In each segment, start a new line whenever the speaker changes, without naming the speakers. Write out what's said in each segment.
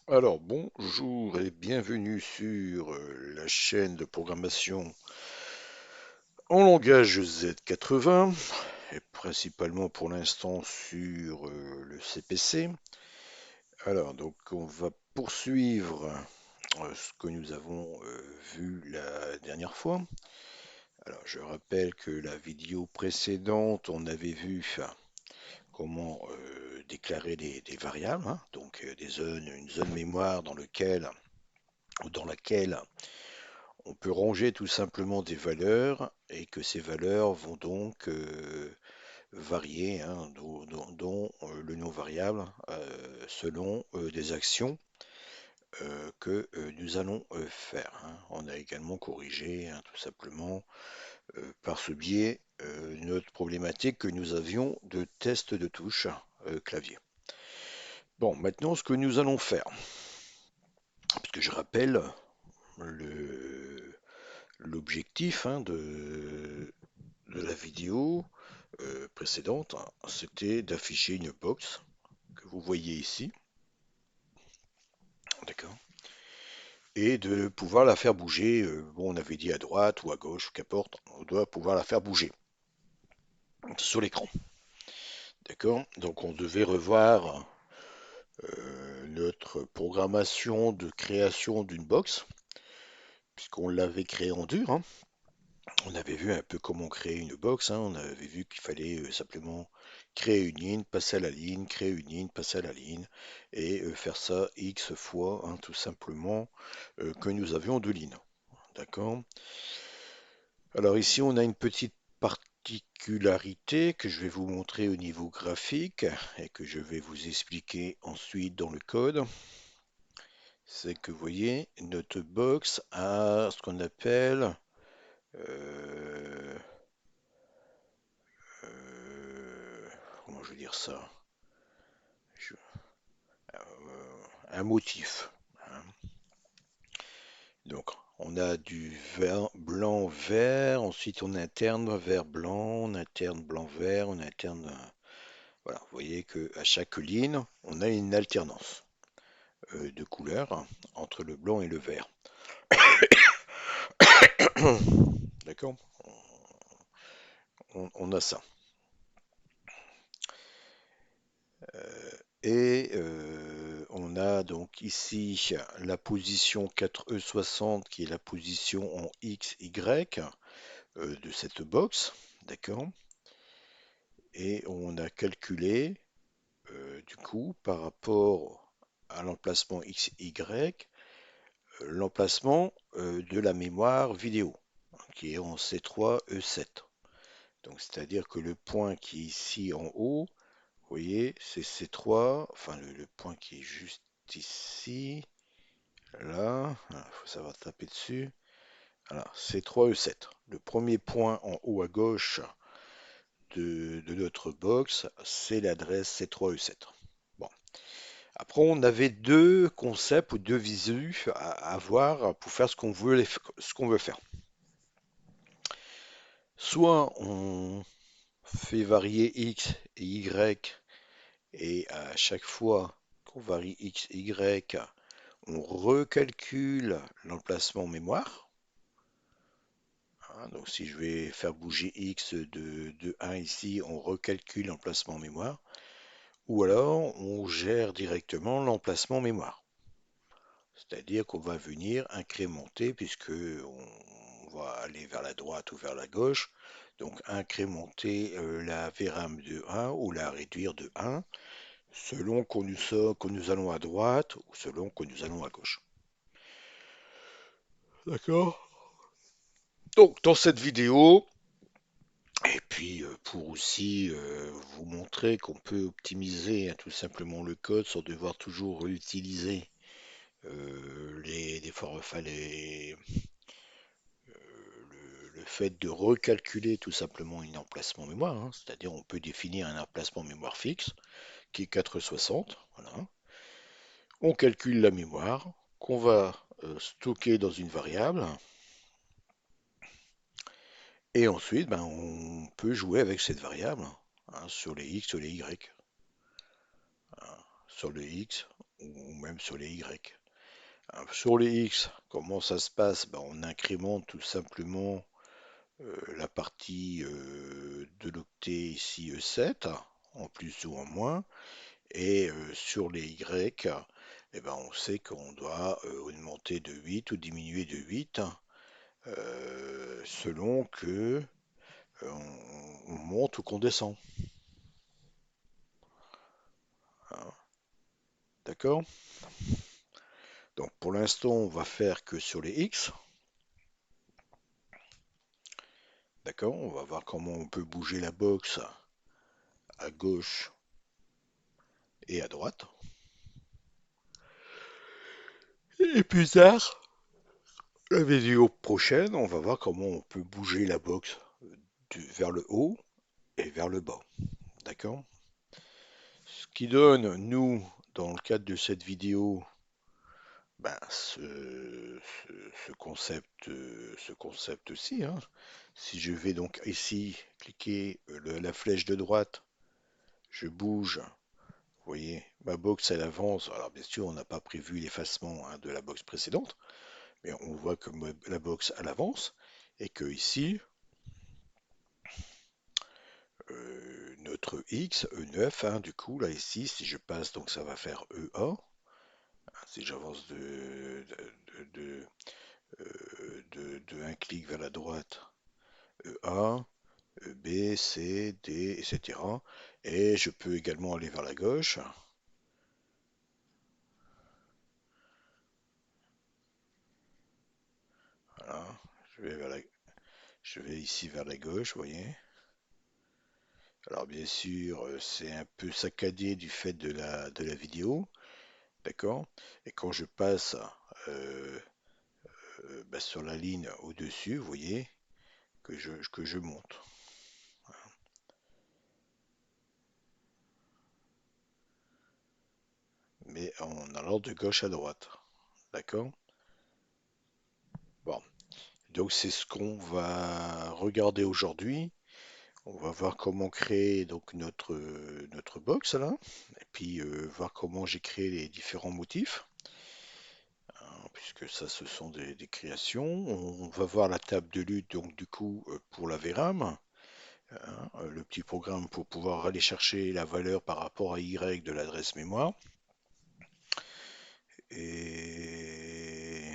Alors bonjour et bienvenue sur la chaîne de programmation en langage Z80 et principalement pour l'instant sur le CPC. Alors donc on va poursuivre ce que nous avons vu la dernière fois. Alors je rappelle que la vidéo précédente on avait vu comment déclarer des variables, hein, donc des zones, une zone mémoire dans laquelle on peut ranger tout simplement des valeurs et que ces valeurs vont donc varier, hein, dont le nom variable selon des actions que nous allons faire, hein. On a également corrigé, hein, tout simplement par ce biais notre problématique que nous avions de test de touche clavier. Bon, maintenant ce que nous allons faire, parce que je rappelle le l'objectif, hein, de la vidéo précédente, hein, c'était d'afficher une box que vous voyez ici, d'accord, et de pouvoir la faire bouger. Bon, on avait dit à droite ou à gauche, qu'importe, on doit pouvoir la faire bouger sur l'écran, d'accord. Donc on devait revoir notre programmation de création d'une box, puisqu'on l'avait créée en dur, hein. On avait vu un peu comment créer une box, hein. On avait vu qu'il fallait simplement créer une ligne, passer à la ligne, créer une ligne, passer à la ligne, et faire ça X fois, hein, tout simplement, que nous avions deux lignes. D'accord? Alors ici, on a une petite particularité que je vais vous montrer au niveau graphique et que je vais vous expliquer ensuite dans le code. C'est que vous voyez, notre box a ce qu'on appelle euh, comment je veux dire ça? Je- un motif, hein. Donc, on a du vert, blanc, vert. Ensuite, on alterne vert, blanc. On alterne blanc, vert. On alterne. Voilà, vous voyez que à chaque ligne, on a une alternance de couleurs entre le blanc et le vert. D'accord? On a ça. Et on a donc ici la position 4E60 qui est la position en X, Y de cette box. D'accord? Et on a calculé du coup par rapport à l'emplacement X, Y, l'emplacement de la mémoire vidéo qui est en C3, E7. Donc c'est-à-dire que le point qui est ici en haut, vous voyez, c'est C3, enfin le point qui est juste ici, là, il faut savoir taper dessus. Voilà, C3E7. Le premier point en haut à gauche de notre box, c'est l'adresse C3E7. Bon. Après, on avait deux concepts ou deux visus à voir pour faire ce qu'on veut faire. Soit on fait varier X et Y, et à chaque fois qu'on varie X et Y, on recalcule l'emplacement mémoire, hein. Donc si je vais faire bouger X de 1 ici, on recalcule l'emplacement mémoire. Ou alors on gère directement l'emplacement mémoire. C'est-à-dire qu'on va venir incrémenter, puisque on va aller vers la droite ou vers la gauche, donc incrémenter la VRAM de 1 ou la réduire de 1, selon que nous allons à droite ou selon que nous allons à gauche. D'accord? Donc dans cette vidéo, et puis pour aussi vous montrer qu'on peut optimiser, hein, tout simplement le code sans devoir toujours réutiliser enfin, le fait de recalculer tout simplement un emplacement mémoire, hein. C'est-à-dire on peut définir un emplacement mémoire fixe qui est 460. Voilà. On calcule la mémoire qu'on va stocker dans une variable et ensuite ben, on peut jouer avec cette variable, hein, sur les x, sur les y. Hein. Sur le x, ou même sur les Y. Alors, sur les X, comment ça se passe? Ben, on incrémente tout simplement la partie de l'octet ici E7, en plus ou en moins, et sur les Y, eh ben, on sait qu'on doit augmenter de 8 ou diminuer de 8 selon que on monte ou qu'on descend. Hein, d'accord? Donc pour l'instant, on va faire que sur les X. D'accord? On va voir comment on peut bouger la box à gauche et à droite. Et plus tard, la vidéo prochaine, on va voir comment on peut bouger la box vers le haut et vers le bas. D'accord? Ce qui donne, nous, dans le cadre de cette vidéo, ben, ce concept-ci. Hein. Si je vais donc ici cliquer la flèche de droite, je bouge. Vous voyez, ma box elle avance. Alors bien sûr, on n'a pas prévu l'effacement hein, de la box précédente, mais on voit que la box elle avance et que ici, notre X, E9, hein, du coup, là ici, si je passe, donc ça va faire EA. Si j'avance de un clic vers la droite, EA, B, C, D, etc. Et je peux également aller vers la gauche. Voilà. Je vais, je vais ici vers la gauche, vous voyez. Alors bien sûr, c'est un peu saccadé du fait de la vidéo, d'accord? Et quand je passe euh, bah, sur la ligne au-dessus, vous voyez, que je monte. Mais en allant de gauche à droite, d'accord? Bon, donc c'est ce qu'on va regarder aujourd'hui. On va voir comment créer donc notre box là, et puis voir comment j'ai créé les différents motifs, hein, puisque ça ce sont des créations. On va voir la table de lutte donc du coup pour la VRAM, hein, le petit programme pour pouvoir aller chercher la valeur par rapport à Y de l'adresse mémoire. Et,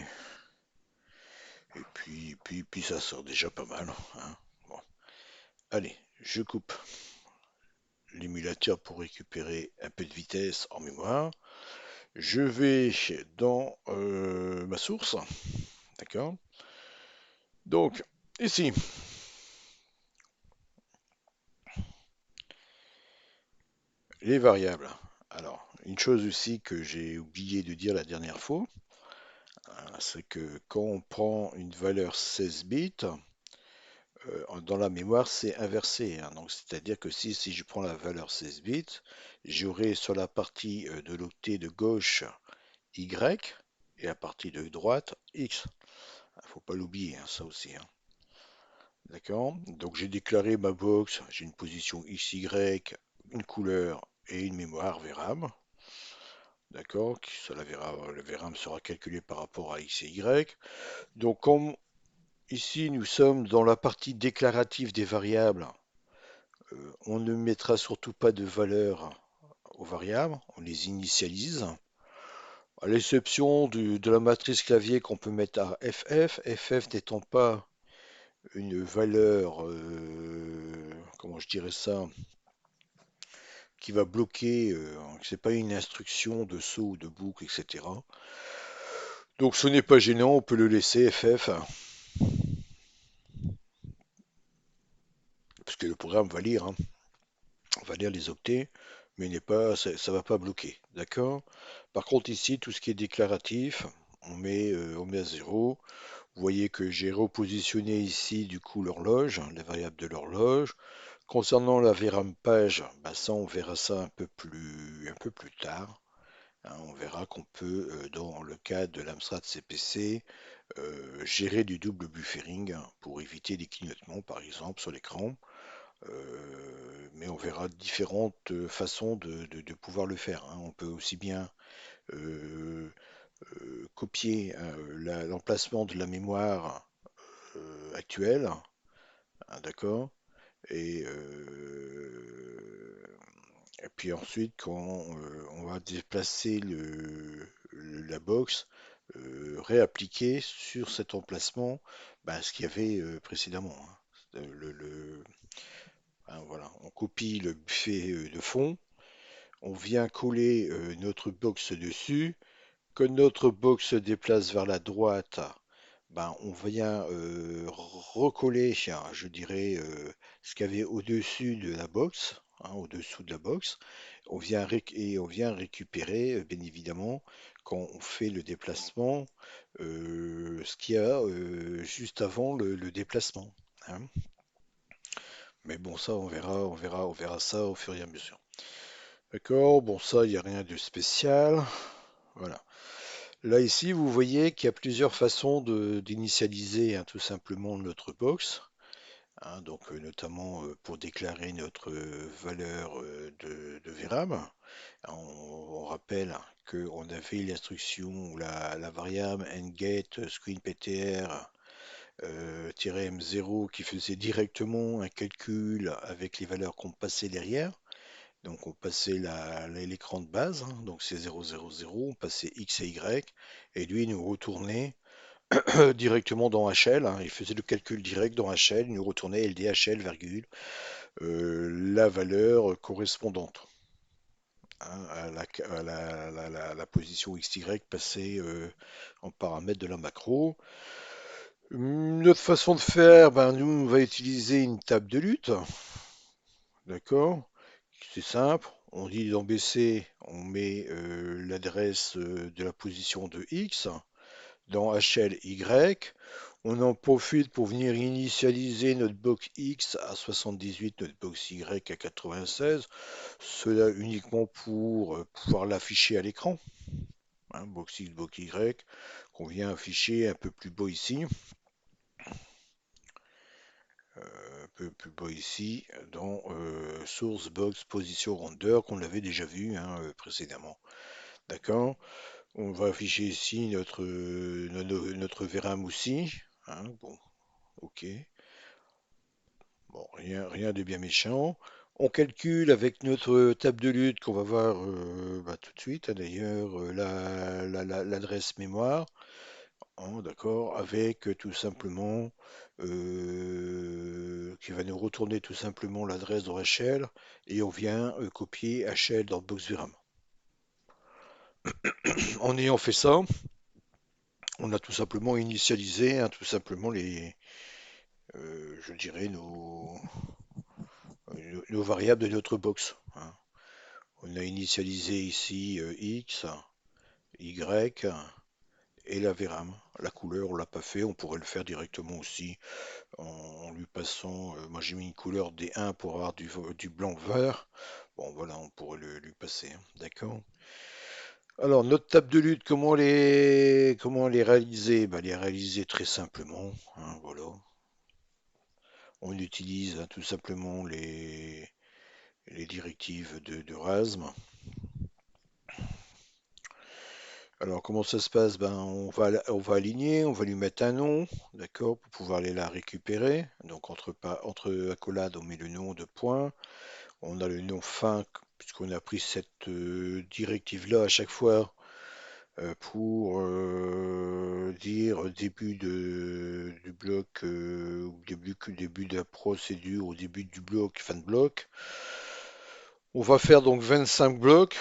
puis ça sort déjà pas mal. Hein. Bon. Allez, je coupe l'émulateur pour récupérer un peu de vitesse en mémoire. Je vais dans ma source, d'accord? Donc, ici, les variables. Alors, une chose aussi que j'ai oublié de dire la dernière fois, hein, c'est que quand on prend une valeur 16 bits, dans la mémoire, c'est inversé. Hein. Donc, c'est-à-dire que si je prends la valeur 16 bits, j'aurai sur la partie de l'octet de gauche Y et la partie de droite X. Il ne faut pas l'oublier, hein, ça aussi. Hein. D'accord? Donc j'ai déclaré ma box, j'ai une position XY, une couleur et une mémoire VRAM. D'accord? Le VRAM sera calculé par rapport à X et Y. Donc comme ici nous sommes dans la partie déclarative des variables, on ne mettra surtout pas de valeur aux variables, on les initialise. À l'exception de la matrice clavier qu'on peut mettre à FF n'étant pas une valeur, comment je dirais ça, qui va bloquer, c'est pas une instruction de saut ou de boucle, etc. Donc ce n'est pas gênant, on peut le laisser FF, parce que le programme va lire, hein, va lire les octets, mais ça va pas bloquer, d'accord? Par contre ici, tout ce qui est déclaratif, on met à 0. Vous voyez que j'ai repositionné ici du coup l'horloge, la variable de l'horloge. Concernant la VRAM page, bah ça on verra ça un peu plus tard. Hein, on verra qu'on peut, dans le cas de l'Amstrad CPC, gérer du double buffering hein, pour éviter les clignotements, par exemple, sur l'écran. Mais on verra différentes façons de pouvoir le faire. Hein. On peut aussi bien euh, copier l'emplacement de la mémoire actuelle, hein, d'accord? Et, et puis ensuite, quand on va déplacer la box, réappliquer sur cet emplacement ben, ce qu'il y avait précédemment, hein. Hein, voilà, on copie le buffet de fond, on vient coller notre box dessus. Que notre box se déplace vers la droite, ben, on vient recoller, je dirais, ce qu'il y avait au-dessus de la box, hein, au-dessous de la box. Et on vient récupérer, bien évidemment, quand on fait le déplacement, ce qu'il y a juste avant le déplacement, hein. Mais bon, ça, on verra ça au fur et à mesure. D'accord, bon, ça, il n'y a rien de spécial. Voilà. Là, ici, vous voyez qu'il y a plusieurs façons d'initialiser hein, tout simplement notre box, hein, donc notamment pour déclarer notre valeur de VRAM. On rappelle qu'on avait l'instruction ou la variable nget screenPTR -m0 qui faisait directement un calcul avec les valeurs qu'on passait derrière. Donc on passait l'écran de base, hein, donc c'est 0, 0, 0, on passait X et Y, et lui il nous retournait directement dans HL, hein, il faisait le calcul direct dans HL, il nous retournait LDHL, virgule, la valeur correspondante hein, la position XY passée en paramètre de la macro. Notre façon de faire, ben, nous on va utiliser une table de lutte, d'accord? C'est simple, on dit dans BC, on met l'adresse de la position de X, dans HL Y, on en profite pour venir initialiser notre box X à 78, notre box Y à 96, cela uniquement pour pouvoir l'afficher à l'écran, hein, box X, box Y, qu'on vient afficher un peu plus bas ici, un peu plus bas ici, dans Source Box Position Render, qu'on l'avait déjà vu hein, précédemment. D'accord? On va afficher ici notre VRAM aussi. Hein, bon, ok. Bon, rien de bien méchant. On calcule avec notre table de lutte qu'on va voir bah, tout de suite, hein, d'ailleurs, l'adresse mémoire. Hein, d'accord, avec tout simplement qui va nous retourner tout simplement l'adresse dans HL et on vient copier HL dans Box VRAM. En ayant fait ça, on a tout simplement initialisé hein, tout simplement je dirais nos variables de notre box, hein. On a initialisé ici X, Y et la VRAM. La couleur, on l'a pas fait, on pourrait le faire directement aussi en lui passant. Moi j'ai mis une couleur D1 pour avoir du blanc vert. Bon voilà, on pourrait lui passer, hein, d'accord. Alors notre table de lutte, comment les réaliser? Ben, les réaliser très simplement, hein, voilà. On utilise hein, tout simplement les directives de RASM. Alors comment ça se passe? Ben, on va aligner, on va lui mettre un nom, d'accord, pour pouvoir aller la récupérer. Donc entre accolades, on met le nom de point. On a le nom fin, puisqu'on a pris cette directive-là à chaque fois pour dire début du bloc, ou début de la procédure, au début du bloc, fin de bloc. On va faire donc 25 blocs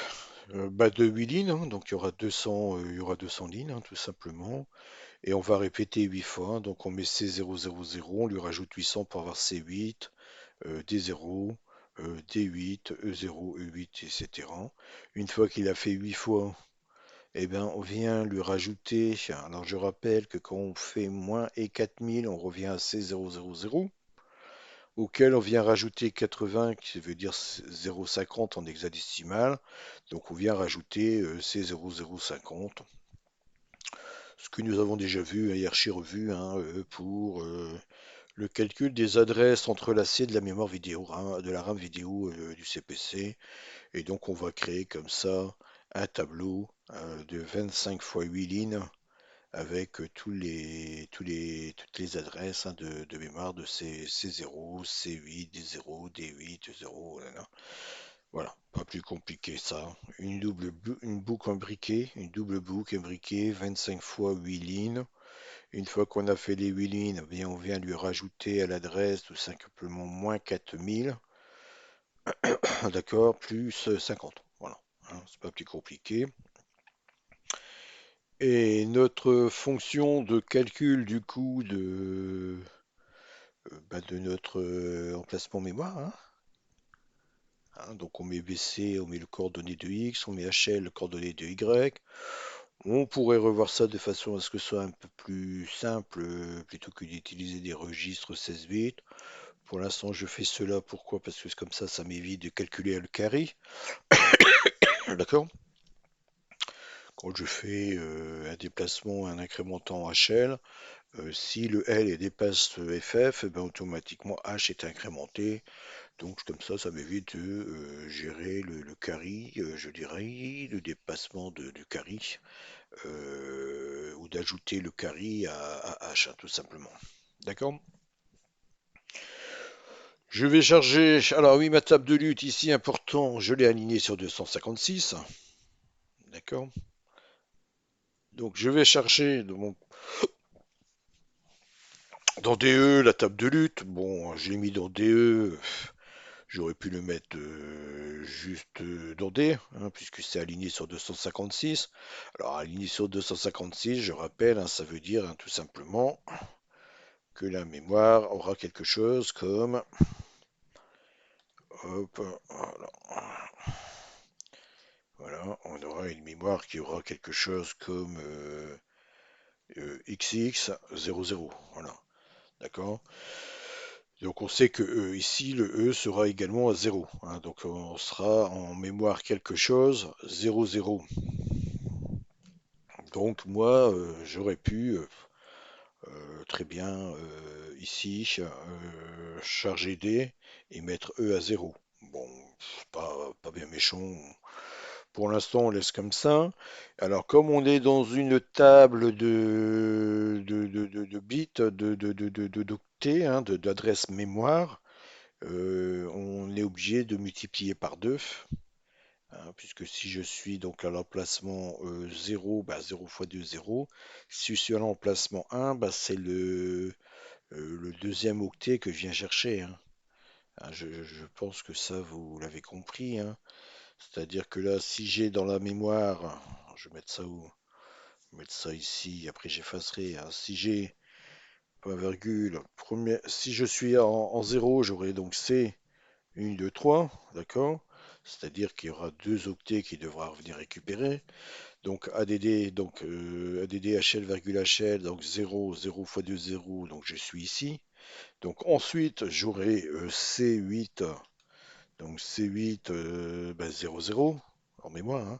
bah, de 8 lignes, hein, donc il y aura 200 lignes, hein, tout simplement. Et on va répéter 8 fois, hein, donc on met C000, on lui rajoute 800 pour avoir C8, D0, D8, E0, E8, etc. Une fois qu'il a fait 8 fois, eh ben, on vient lui rajouter. Alors je rappelle que quand on fait moins et 4000, on revient à C000, auquel on vient rajouter 80, qui veut dire 0,50 en hexadécimal. Donc on vient rajouter C0050, ce que nous avons déjà vu et archi-revu hein, pour le calcul des adresses entrelacées de la mémoire vidéo, de la RAM vidéo du CPC. Et donc on va créer comme ça un tableau de 25 fois 8 lignes avec toutes les adresses hein, de mémoire de C0, C8, D0, D8, 0. Voilà, pas plus compliqué ça. Une boucle imbriquée, une double boucle imbriquée, 25 fois 8 lignes. Une fois qu'on a fait les 8 lignes, eh bien, on vient lui rajouter à l'adresse tout simplement moins 4000, d'accord, plus 50. Voilà, hein, c'est pas plus compliqué. Et notre fonction de calcul du coup de notre emplacement mémoire, hein, donc on met BC, on met le coordonnées de X, on met HL, le coordonnées de Y. On pourrait revoir ça de façon à ce que ce soit un peu plus simple plutôt que d'utiliser des registres 16 bits. Pour l'instant, je fais cela. Pourquoi? Parce que comme ça m'évite de calculer le carré. D'accord? Quand je fais un déplacement, un incrémentant HL, si le L dépasse FF, eh ben, automatiquement H est incrémenté. Donc comme ça m'évite de gérer le carry, je dirais, le dépassement du carry, ou d'ajouter le carry à H, hein, tout simplement. D'accord? Je vais charger. Alors oui, ma table de lutte ici, important, je l'ai alignée sur 256. D'accord? Donc je vais chercher dans DE la table de lutte. Bon, je l'ai mis dans DE. J'aurais pu le mettre juste dans D, hein, puisque c'est aligné sur 256. Alors aligné sur 256, je rappelle, hein, ça veut dire hein, tout simplement que la mémoire aura quelque chose comme... Hop, voilà, on aura une mémoire qui aura quelque chose comme XX 00. Voilà, d'accord? Donc on sait que ici le E sera également à 0, hein, donc on sera en mémoire quelque chose 00. Donc moi j'aurais pu très bien ici charger D et mettre E à 0. Bon, pas bien méchant. Pour l'instant, on laisse comme ça. Alors, comme on est dans une table de bits, d'octets, hein, d'adresse mémoire, on est obligé de multiplier par 2, hein, puisque si je suis donc à l'emplacement 0, bah 0 fois 2, 0. Si je suis à l'emplacement 1, bah c'est le deuxième octet que je viens chercher, hein. Ah, je pense que ça, vous l'avez compris, hein. C'est-à-dire que là, si j'ai dans la mémoire, je vais mettre ça où? Je vais mettre ça ici, après j'effacerai, hein. Si j'ai point virgule, si je suis en 0, j'aurai donc C, 1, 2, 3, d'accord? C'est-à-dire qu'il y aura deux octets qui devra revenir récupérer. Donc ADD, donc ADD HL, virgule HL, donc 0, 0 fois 2, 0, donc je suis ici. Donc ensuite, j'aurai C8, donc C8 0, 0, en mémoire, hein.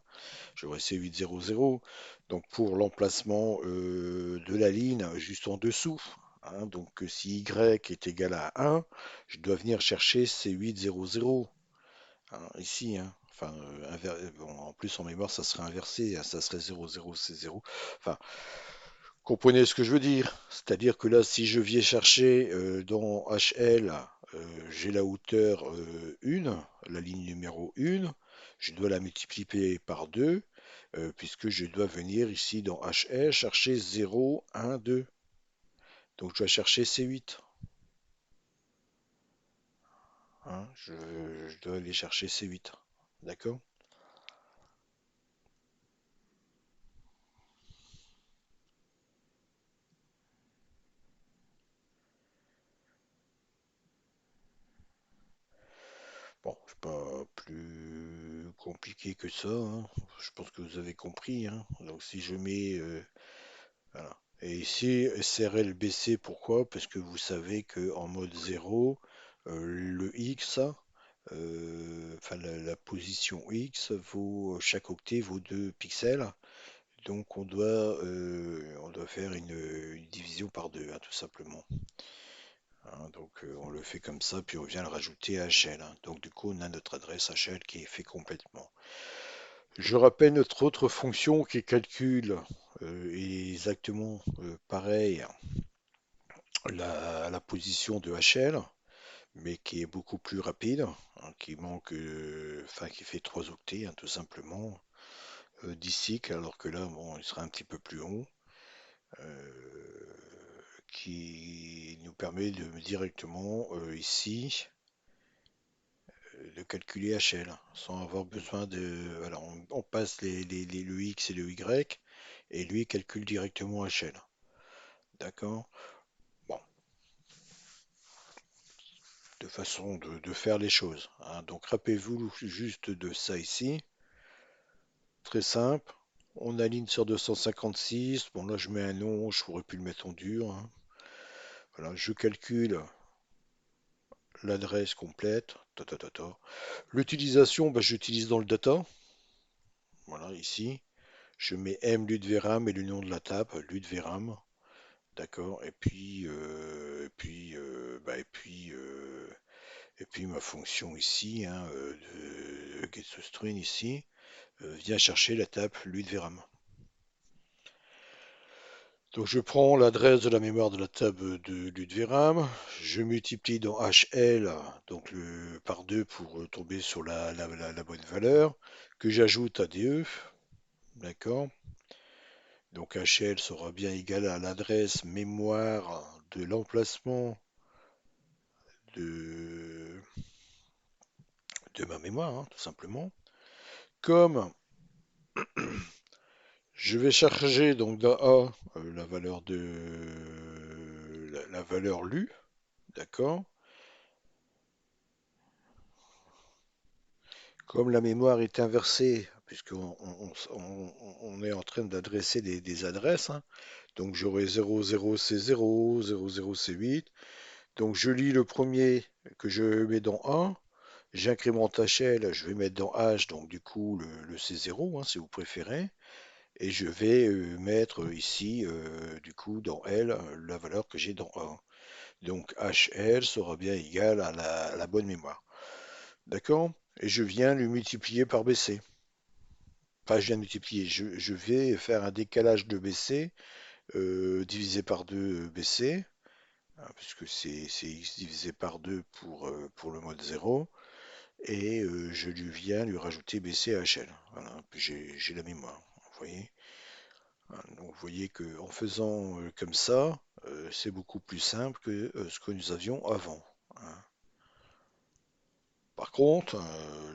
J'aurai C8, 0, 0. Donc pour l'emplacement de la ligne juste en dessous, hein. Donc si Y est égal à 1, je dois venir chercher C8, 0, 0, hein, ici, hein. Enfin, bon, en plus en mémoire, ça serait inversé, hein, ça serait 0, 0, c'est 0. Enfin, comprenez ce que je veux dire? C'est-à-dire que là, si je viens chercher dans HL, j'ai la hauteur 1, la ligne numéro 1, je dois la multiplier par 2, puisque je dois venir ici dans HL chercher 0, 1, 2. Donc je dois chercher C8, hein, je dois aller chercher C8. D'accord? Bon, c'est pas plus compliqué que ça, hein. Je pense que vous avez compris, hein. Donc si je mets voilà. Et ici, SRLBC, pourquoi? Parce que vous savez que en mode 0, le X, enfin la position X vaut, chaque octet vaut 2 pixels. Donc on doit faire une division par 2, hein, tout simplement, hein. Donc on le fait comme ça, puis on vient le rajouter à HL, hein. Donc du coup, on a notre adresse HL qui est fait complètement. Je rappelle notre autre fonction qui calcule exactement pareil la position de HL, mais qui est beaucoup plus rapide, hein, qui manque, enfin qui fait 3 octets hein, tout simplement, d'ici, alors que là, bon, il sera un petit peu plus long, euh, qui nous permet de directement ici de calculer HL sans avoir besoin de. Voilà, on passe le X et le Y et lui calcule directement HL. D'accord? Bon, de façon de faire les choses, hein. Donc rappelez-vous juste de ça ici. Très simple. On aligne sur 256. Bon, là, je mets un nom, je pourrais plus le mettre en dur, hein. Voilà, je calcule l'adresse complète. Ta, ta, ta, ta. L'utilisation, bah, j'utilise dans le data. Voilà, ici. Je mets M Ludveram et le nom de la table, Ludveram. D'accord. Et puis ma fonction ici, hein, de getString ici, vient chercher la table Ludveram. Donc je prends l'adresse de la mémoire de la table de Ludveram, je multiplie dans HL donc par 2 pour tomber sur la bonne valeur, que j'ajoute à DE, d'accord? Donc HL sera bien égal à l'adresse mémoire de l'emplacement de, de ma mémoire, hein, tout simplement. Comme je vais charger donc dans A la valeur la valeur lue, d'accord? Comme la mémoire est inversée, puisqu'on est en train d'adresser des adresses, hein, donc j'aurai 00C0, 00C8. Donc je lis le premier que je mets dans 1, j'incrémente HL, je vais mettre dans H, donc du coup le C0, hein, si vous préférez, et je vais mettre ici, du coup, dans L, la valeur que j'ai dans 1. Donc HL sera bien égal à la bonne mémoire. D'accord? Et je viens le multiplier par BC. Enfin, je viens de multiplier. Je vais faire un décalage de BC divisé par 2 BC, hein, puisque c'est x divisé par 2 pour le mode 0. Et je lui viens lui rajouter BC à HL. Voilà, puis j'ai la mémoire. Vous voyez? Hein, donc vous voyez qu'en faisant comme ça, c'est beaucoup plus simple que ce que nous avions avant, hein. Par contre,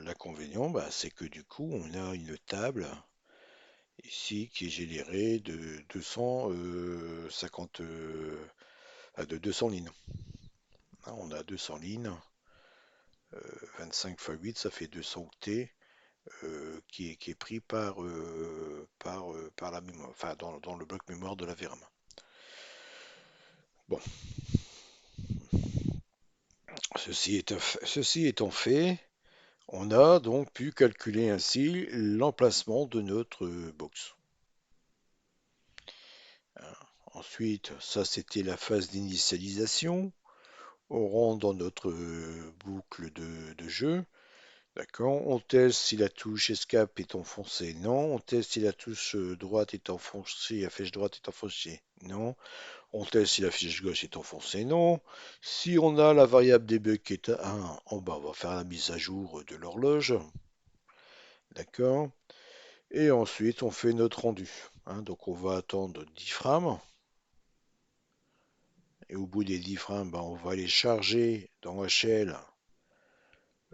l'inconvénient, bah, c'est que du coup, on a une table ici qui est générée de 250, de 200 lignes. Hein, on a 200 lignes, 25 fois 8, ça fait 200 octets qui est pris par la mémoire, enfin dans le bloc mémoire de la VRAM. Bon, ceci étant fait, on a donc pu calculer ainsi l'emplacement de notre box. Ensuite, ça c'était la phase d'initialisation. On rentre dans notre boucle de jeu. D'accord? On teste si la touche escape est enfoncée. Non. On teste si la touche droite est enfoncée, la flèche droite est enfoncée. Non. On teste si la flèche gauche est enfoncée. Non. Si on a la variable debug qui est à 1, on va faire la mise à jour de l'horloge. D'accord? Et ensuite, on fait notre rendu, hein. Donc, on va attendre 10 frames. Et au bout des 10 frames, on va aller charger dans HL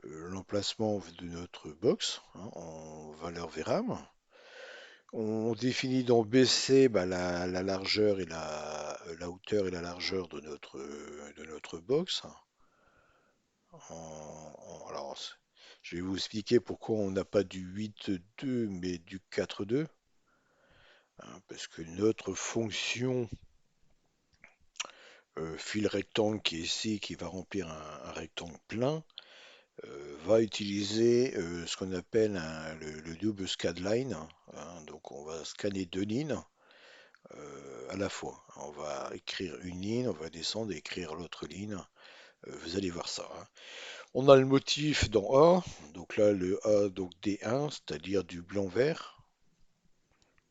l'emplacement de notre box, hein, en valeur VRAM. On définit dans BC la largeur et la hauteur et la largeur de notre box. Alors, je vais vous expliquer pourquoi on n'a pas du 8,2 mais du 4,2, hein, parce que notre fonction fil rectangle qui est ici, qui va remplir un rectangle plein, va utiliser ce qu'on appelle le double scanline, hein. Donc on va scanner deux lignes à la fois. On va écrire une ligne, on va descendre et écrire l'autre ligne Vous allez voir ça, hein. On a le motif dans A, donc là le A donc D1, c'est-à-dire du blanc-vert,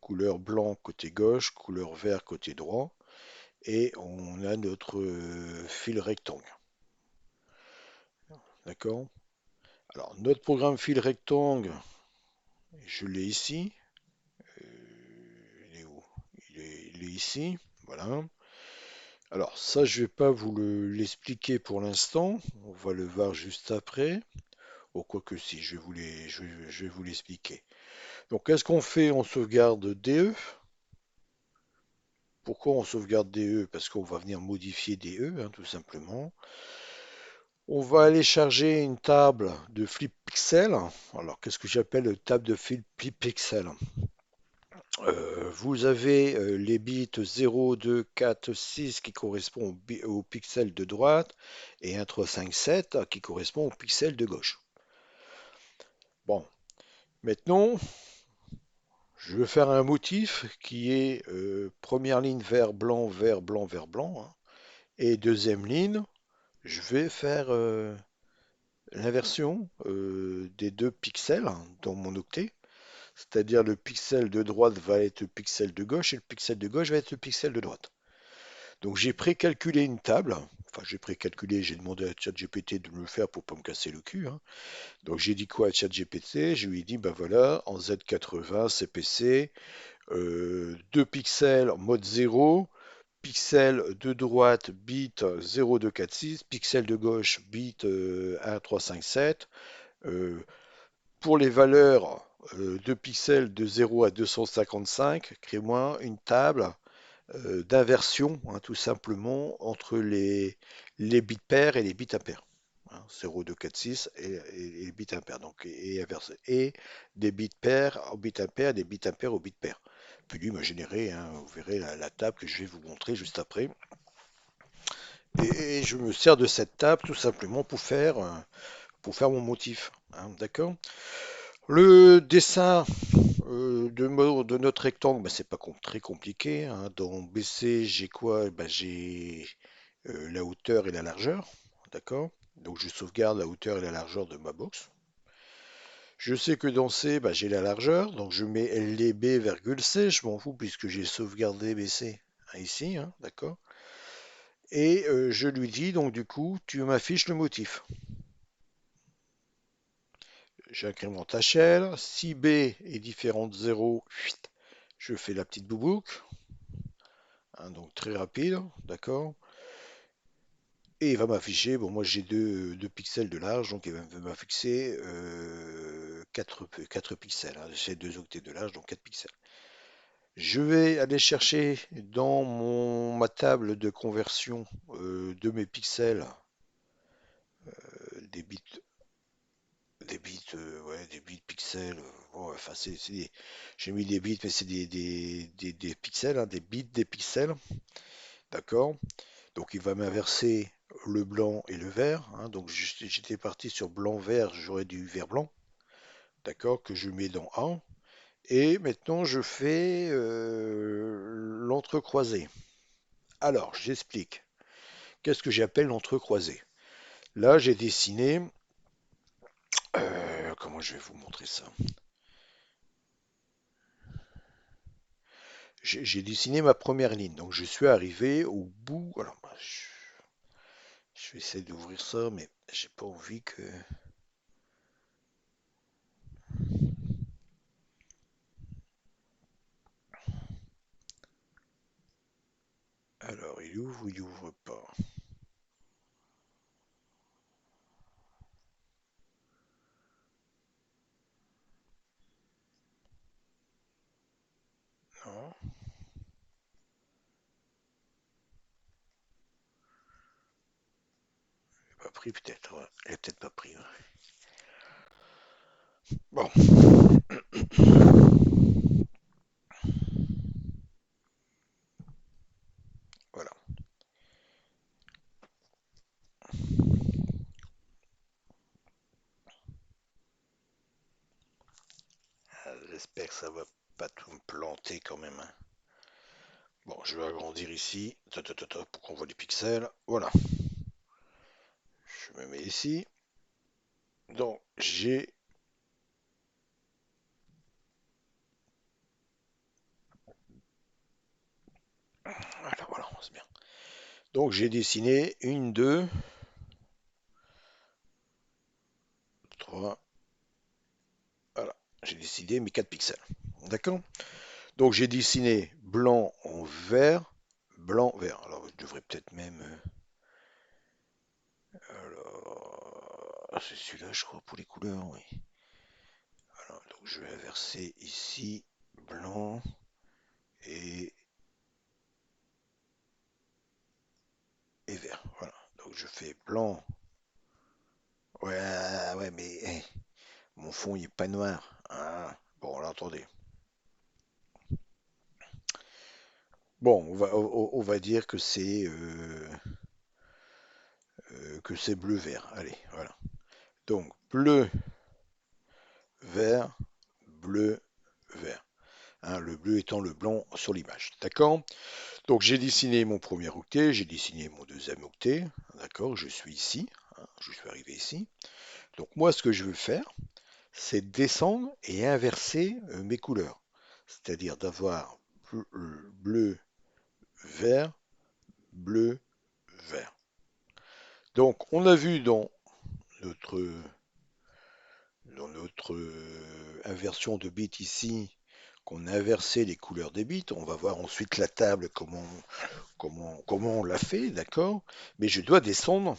couleur blanc côté gauche, couleur vert côté droit, et on a notre fil rectangle. D'accord? Alors notre programme fil rectangle, je l'ai ici. Il est où? Il est ici. Voilà. Alors ça, je vais pas vous l'expliquer pour l'instant. On va le voir juste après. Ou quoi que si, je vais vous l'expliquer. Donc, qu'est-ce qu'on fait? On sauvegarde DE. Pourquoi on sauvegarde DE? Parce qu'on va venir modifier DE, hein, tout simplement. On va aller charger une table de flip pixel. Alors, qu'est-ce que j'appelle table de flip pixel? Vous avez les bits 0, 2, 4, 6 qui correspondent au pixel de droite et 1, 3, 5, 7 qui correspond au pixel de gauche. Bon, maintenant, je vais faire un motif qui est première ligne vert, blanc, vert, blanc, vert, blanc, hein, et deuxième ligne, je vais faire l'inversion des deux pixels hein, dans mon octet. C'est-à-dire le pixel de droite va être le pixel de gauche et le pixel de gauche va être le pixel de droite. Donc j'ai précalculé une table. Enfin, j'ai précalculé, j'ai demandé à ChatGPT de me le faire pour pas me casser le cul, hein. Donc j'ai dit quoi à ChatGPT? Je lui ai dit, ben voilà, en Z80 CPC, 2 pixels en mode 0, pixel de droite bit 0246, pixel de gauche bit 1357. Euh, pour les valeurs de pixels de 0 à 255, crée-moi une table d'inversion, hein, tout simplement, entre les bits pairs et les bits impairs. Hein, 0, 2, 4, 6 et les bits impairs. Donc, inversé. Et des bits pairs au bits impairs, des bits impairs au bits pairs. Puis lui m'a généré, hein, vous verrez la table que je vais vous montrer juste après. Et je me sers de cette table tout simplement pour faire mon motif. Hein, d'accord? Le dessin de notre rectangle, bah, c'est pas très compliqué, hein. Dans BC, j'ai quoi? Bah, j'ai la hauteur et la largeur. D'accord? Donc je sauvegarde la hauteur et la largeur de ma box. Je sais que dans C, bah, j'ai la largeur, donc je mets LDB, C, je m'en fous puisque j'ai sauvegardé BC hein, ici, hein, d'accord? Et je lui dis donc du coup, tu m'affiches le motif. J'incrémente HL. Si B est différent de 0, je fais la petite boubouk. Hein, donc très rapide, d'accord? Et il va m'afficher, bon moi j'ai 2 pixels de large, donc il va m'afficher 4 pixels. Hein. J'ai 2 octets de large, donc 4 pixels. Je vais aller chercher dans ma table de conversion de mes pixels des bits, des bits pixels. Bon, enfin, j'ai mis des bits, mais c'est des pixels, hein, des bits des pixels, d'accord? Donc il va m'inverser le blanc et le vert, hein. Donc j'étais parti sur blanc-vert, j'aurais du vert-blanc, d'accord, que je mets dans A. Et maintenant je fais l'entrecroisé. Alors j'explique. Qu'est-ce que j'appelle l'entrecroisé? Là j'ai dessiné, comment je vais vous montrer ça? J'ai dessiné ma première ligne, donc je suis arrivé au bout. Alors je vais essayer d'ouvrir ça, mais j'ai pas envie que. Alors il ouvre ou il ouvre pas? Non, pas pris peut-être. Ouais. Elle est peut-être pas pris. Ouais. Bon, voilà. J'espère que ça va pas tout me planter quand même, hein. Bon, je vais agrandir ici pour qu'on voit les pixels. Voilà. je me mets ici. Donc j'ai... Voilà, c'est bien. Donc j'ai dessiné une, deux, trois, voilà. J'ai dessiné mes 4 pixels. D'accord? Donc j'ai dessiné blanc en vert, blanc, vert. Alors je devrais peut-être même... c'est celui-là, je crois, pour les couleurs, oui. Alors, donc je vais inverser ici, blanc et, et vert. Voilà. Donc je fais blanc. Ouais, ouais, mais mon fond il est pas noir. Ah, bon, alors attendez. Bon, on va dire que c'est bleu-vert. Allez, voilà. Donc bleu, vert, bleu, vert. Hein, le bleu étant le blanc sur l'image. D'accord? Donc j'ai dessiné mon premier octet, j'ai dessiné mon deuxième octet. D'accord? Je suis ici. Hein, je suis arrivé ici. Donc moi, ce que je veux faire, c'est descendre et inverser mes couleurs. C'est-à-dire d'avoir bleu, vert, bleu, vert. Donc on a vu notre, dans notre inversion de bits ici qu'on a inversé les couleurs des bits. On va voir ensuite la table, comment on l'a fait, d'accord? Mais je dois descendre,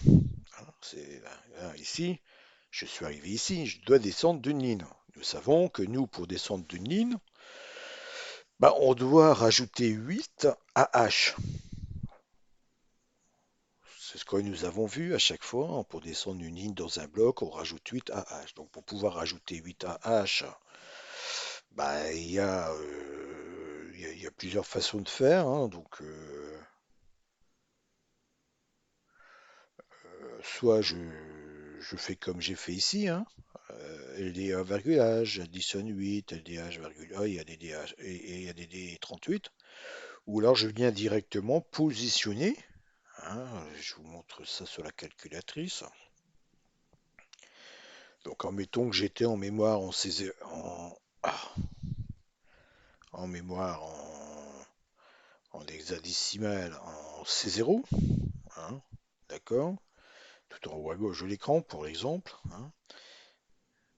hein, c'est là, ici, je suis arrivé ici, je dois descendre d'une ligne. Nous savons que nous, pour descendre d'une ligne, bah, on doit rajouter 8 à H. C'est ce que nous avons vu à chaque fois. Hein. Pour descendre une ligne dans un bloc, on rajoute 8 à H. Donc pour pouvoir rajouter 8 à H, bah, il y a plusieurs façons de faire. Hein. Donc soit je fais comme j'ai fait ici, hein. LDA virgule H, j'additionne 8, LDH virgule A, il y a des DH et il y a des D38. Ou alors je viens directement positionner. Hein, je vous montre ça sur la calculatrice. Donc, en mettons que j'étais en mémoire en mémoire en hexadécimal en C0, hein, d'accord, tout en haut à gauche de l'écran pour l'exemple, hein,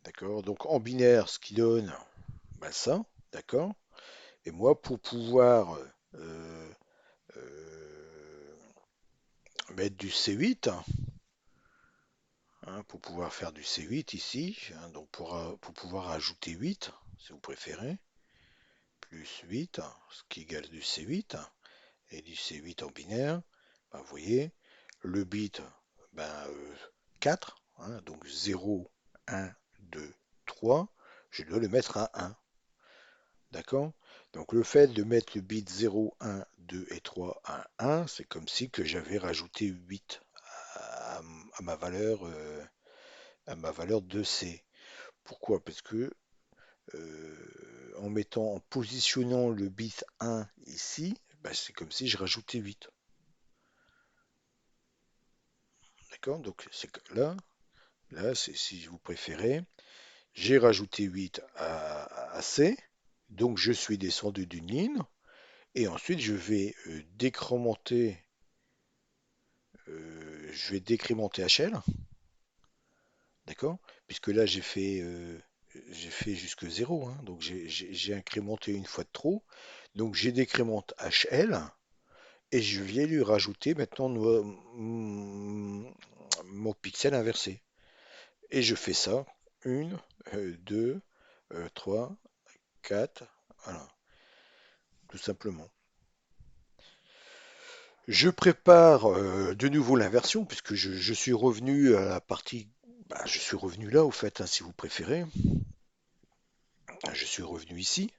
d'accord. Donc en binaire, ce qui donne bah, ça, d'accord. Et moi, pour pouvoir euh, euh, mettre du C8, hein, pour pouvoir faire du C8 ici, hein, donc pour pouvoir ajouter 8, si vous préférez, plus 8, ce qui égale du C8, et du C8 en binaire, ben, vous voyez, le bit ben, 4, hein, donc 0, 1, 2, 3, je dois le mettre à 1. D'accord? Donc le fait de mettre le bit 0, 1, 2 et 3 à 1, c'est comme si que j'avais rajouté 8 à, à ma valeur, à ma valeur de C. Pourquoi? Parce que en positionnant le bit 1 ici, ben, c'est comme si je rajoutais 8. D'accord? Donc c'est que là, c'est si vous préférez, j'ai rajouté 8 à C, donc je suis descendu d'une ligne, et ensuite je vais décrémenter HL, d'accord? Puisque là j'ai fait jusque 0, hein, donc j'ai incrémenté une fois de trop, donc j'ai décrémente HL, et je viens lui rajouter maintenant mon pixel inversé. Et je fais ça, une, deux, 3, 4, voilà, tout simplement. Je prépare de nouveau l'inversion, puisque je suis revenu à la partie, bah, je suis revenu là, au fait, hein, si vous préférez. Je suis revenu ici,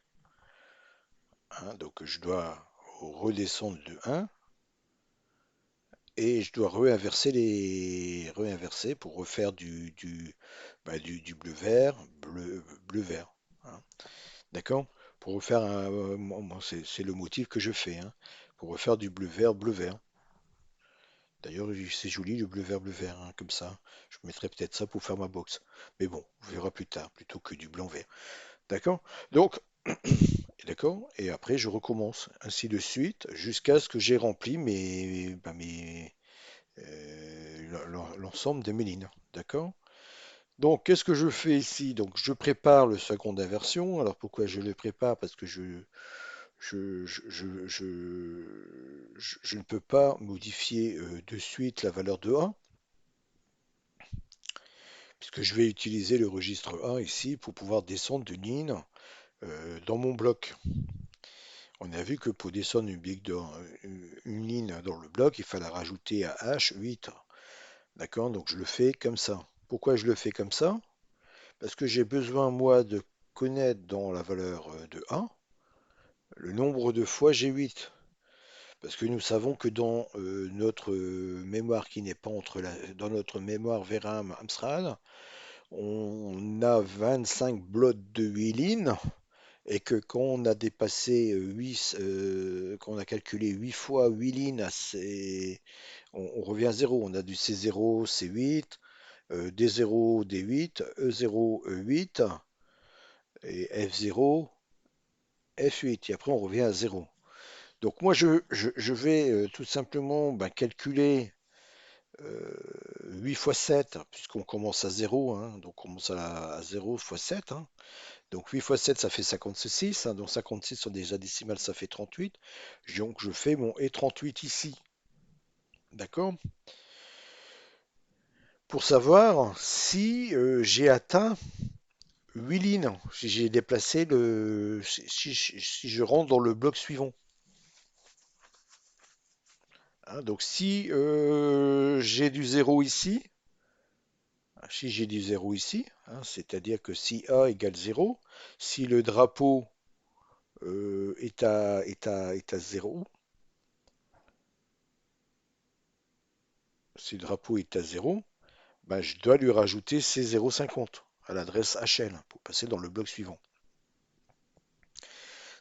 hein, donc je dois redescendre de 1, et je dois réinverser pour refaire du bleu-vert, bleu-vert. Hein. D'accord? Pour refaire c'est le motif que je fais, hein, pour refaire du bleu-vert, bleu-vert. D'ailleurs, c'est joli le bleu vert bleu vert, hein, comme ça. Je mettrai peut-être ça pour faire ma box. Mais bon, on verra plus tard, plutôt que du blanc vert. D'accord? Donc, d'accord? Et après, je recommence ainsi de suite jusqu'à ce que j'ai rempli l'ensemble de mes lignes. D'accord? Donc, qu'est-ce que je fais ici? Donc, je prépare le second inversion. Alors, pourquoi je le prépare? Parce que je ne peux pas modifier de suite la valeur de A, puisque je vais utiliser le registre A ici pour pouvoir descendre de ligne dans mon bloc. On a vu que pour descendre une ligne dans le bloc, il fallait rajouter à H8. D'accord? Donc je le fais comme ça. Pourquoi je le fais comme ça? Parce que j'ai besoin, moi, de connaître dans la valeur de A le nombre de fois G8. Parce que nous savons que dans notre mémoire qui n'est pas dans notre mémoire VRAM Amstrad, on a 25 blocs de 8 lignes et que quand on a dépassé 8, quand on a calculé 8 fois 8 lignes, on revient à 0. On a du C0, C8, D0, D8, E0, E8 et F0, F8. Et après, on revient à 0. Donc moi, je vais tout simplement calculer 8 fois 7, puisqu'on commence à 0, hein, donc on commence à 0 fois 7. Hein. Donc 8 fois 7, ça fait 56. Hein, donc 56 sur des décimales, ça fait 38. Donc je fais mon E38 ici. D'accord? Pour savoir si j'ai atteint 8 lignes, si j'ai déplacé si je rentre dans le bloc suivant. Hein, donc si j'ai du 0 ici, si j'ai du 0 ici, hein, c'est-à-dire que si A égale 0, si le drapeau est à 0, si le drapeau est à 0, ben, je dois lui rajouter C050 à l'adresse HL pour passer dans le bloc suivant.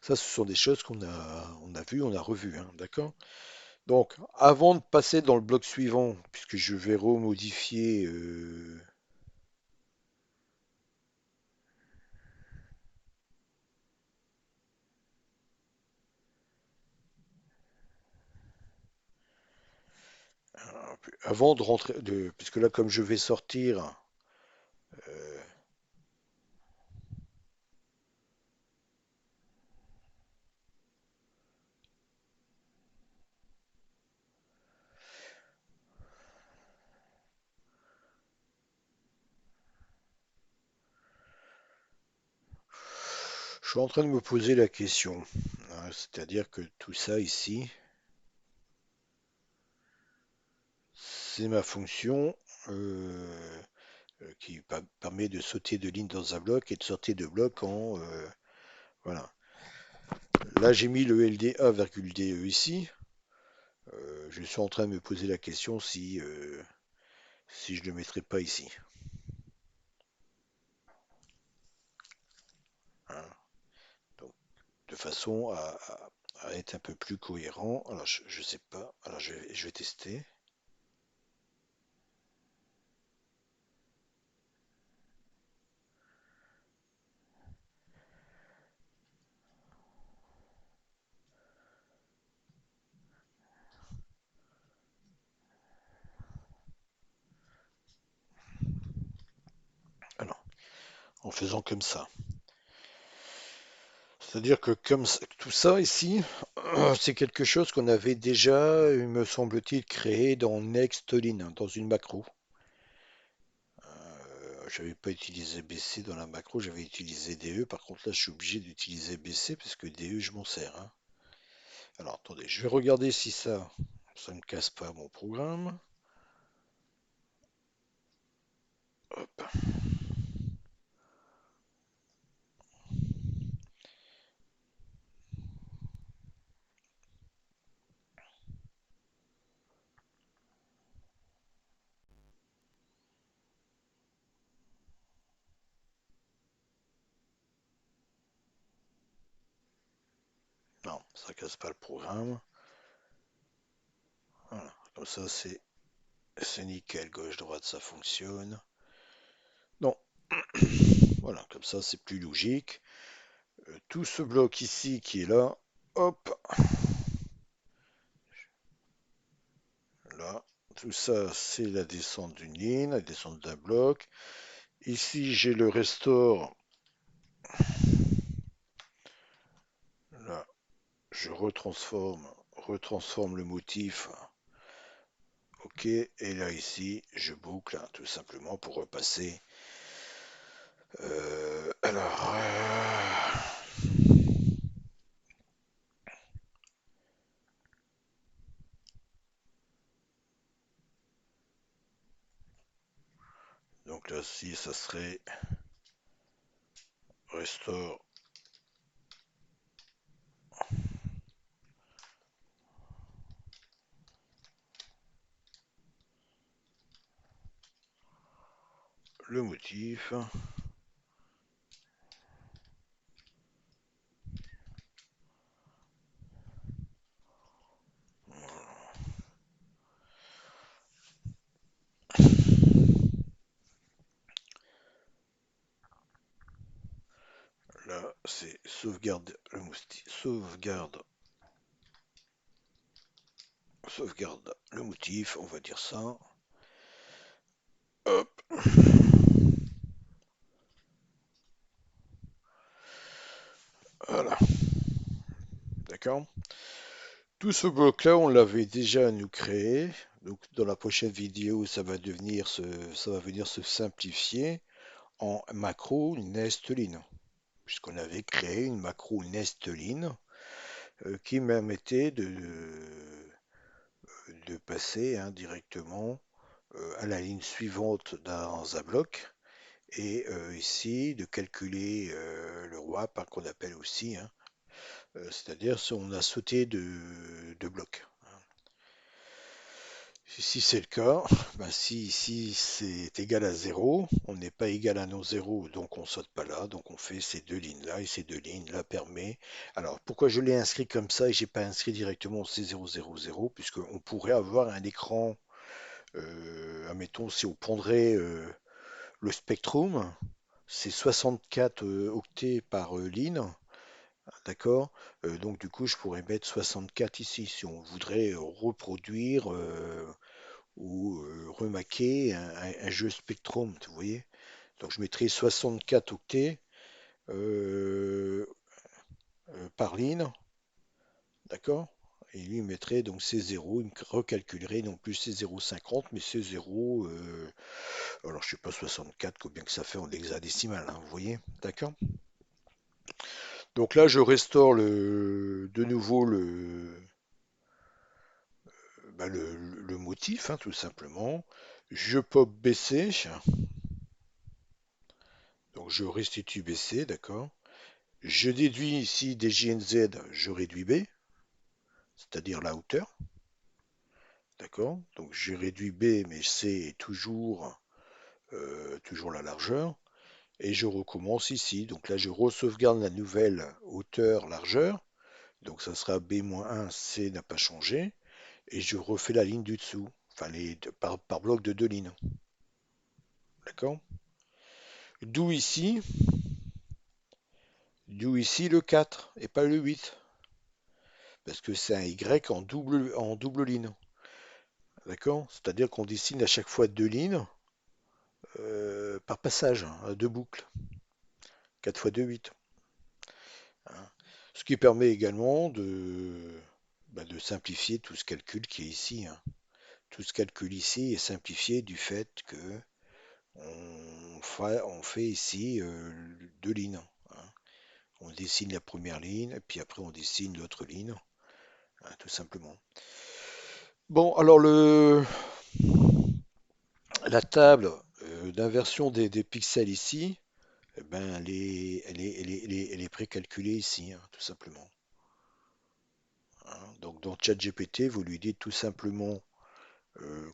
Ça, ce sont des choses on a vues, on a revues, hein, d'accord? Donc, avant de passer dans le bloc suivant, puisque je vais remodifier avant de rentrer, puisque là, comme je vais sortir, euh, je suis en train de me poser la question. Hein, c'est-à-dire que tout ça ici, c'est ma fonction qui permet de sauter de ligne dans un bloc et de sortir de bloc en... voilà. Là, j'ai mis le LDA,DE ici. Je suis en train de me poser la question si je ne le mettrais pas ici. Hein. Donc, de façon à être un peu plus cohérent. Alors, je sais pas. Alors, je vais tester. Alors, en faisant comme ça. C'est-à-dire que tout ça ici, c'est quelque chose qu'on avait déjà, il me semble-t-il, créé dans Nextline, dans une macro. Je n'avais pas utilisé BC dans la macro, j'avais utilisé DE. Par contre, là, je suis obligé d'utiliser BC parce que DE, je m'en sers. Hein. Alors, attendez, je vais regarder si ça ne casse pas mon programme. Hop. Non, ça casse pas le programme. Voilà, comme ça, c'est c'est nickel, gauche-droite, ça fonctionne. Non, voilà, comme ça c'est plus logique. Tout ce bloc ici qui est là, hop, là, tout ça c'est la descente d'une ligne, la descente d'un bloc. Ici j'ai le restore, là, je retransforme le motif. Ok, et là ici, je boucle hein, tout simplement pour repasser. Alors, donc là, si ça serait restore le motif. Là, c'est sauvegarde le motif, sauvegarde le motif, on va dire ça. Hop, voilà, d'accord. Tout ce bloc-là, on l'avait déjà nous créé. Donc, dans la prochaine vidéo, ça va venir se simplifier en macro nestline, puisqu'on avait créé une macro nestline qui permettait de passer hein, directement à la ligne suivante dans un bloc et ici de calculer le WAP hein, qu'on appelle aussi, hein, c'est-à-dire si on a sauté de blocs. Si c'est le cas, ben si c'est égal à zéro, on n'est pas égal à nos zéros, donc on saute pas là, donc on fait ces deux lignes-là, et ces deux lignes-là permet. Alors pourquoi je l'ai inscrit comme ça et j'ai pas inscrit directement C000, puisqu'on pourrait avoir un écran, admettons, si on prendrait le Spectrum, c'est 64 octets par ligne, d'accord? Donc du coup je pourrais mettre 64 ici si on voudrait reproduire ou remaquer un jeu Spectrum, vous voyez. Donc je mettrai 64 octets euh, par ligne, d'accord? Et lui il mettrait donc C0, il me recalculerait non plus C0,50, mais C0, alors je sais pas 64, combien que ça fait en hexadécimal, hein, vous voyez, d'accord? Donc là je restaure de nouveau bah, le motif, hein, tout simplement. Je pop BC, donc je restitue BC, d'accord? Je déduis ici des JNZ, je réduis B, c'est-à-dire la hauteur. D'accord? Donc j'ai réduit B, mais C est toujours la largeur. Et je recommence ici. Donc là, je re-sauvegarde la nouvelle hauteur, largeur. Donc ça sera B-1, C n'a pas changé. Et je refais la ligne du dessous. Enfin, par bloc de deux lignes. D'accord? D'où ici, d'où ici le 4 et pas le 8. Parce que c'est un Y en double ligne. D'accord? C'est-à-dire qu'on dessine à chaque fois deux lignes par passage, hein, deux boucles. 4 fois 2, 8. Hein. Ce qui permet également de simplifier tout ce calcul qui est ici. Hein. Tout ce calcul ici est simplifié du fait que on fait ici deux lignes. Hein. On dessine la première ligne, et puis après on dessine l'autre ligne, hein, tout simplement. Bon, alors la table d'inversion des pixels ici, eh ben, elle est précalculée ici, hein, tout simplement. Hein. Donc dans ChatGPT, vous lui dites tout simplement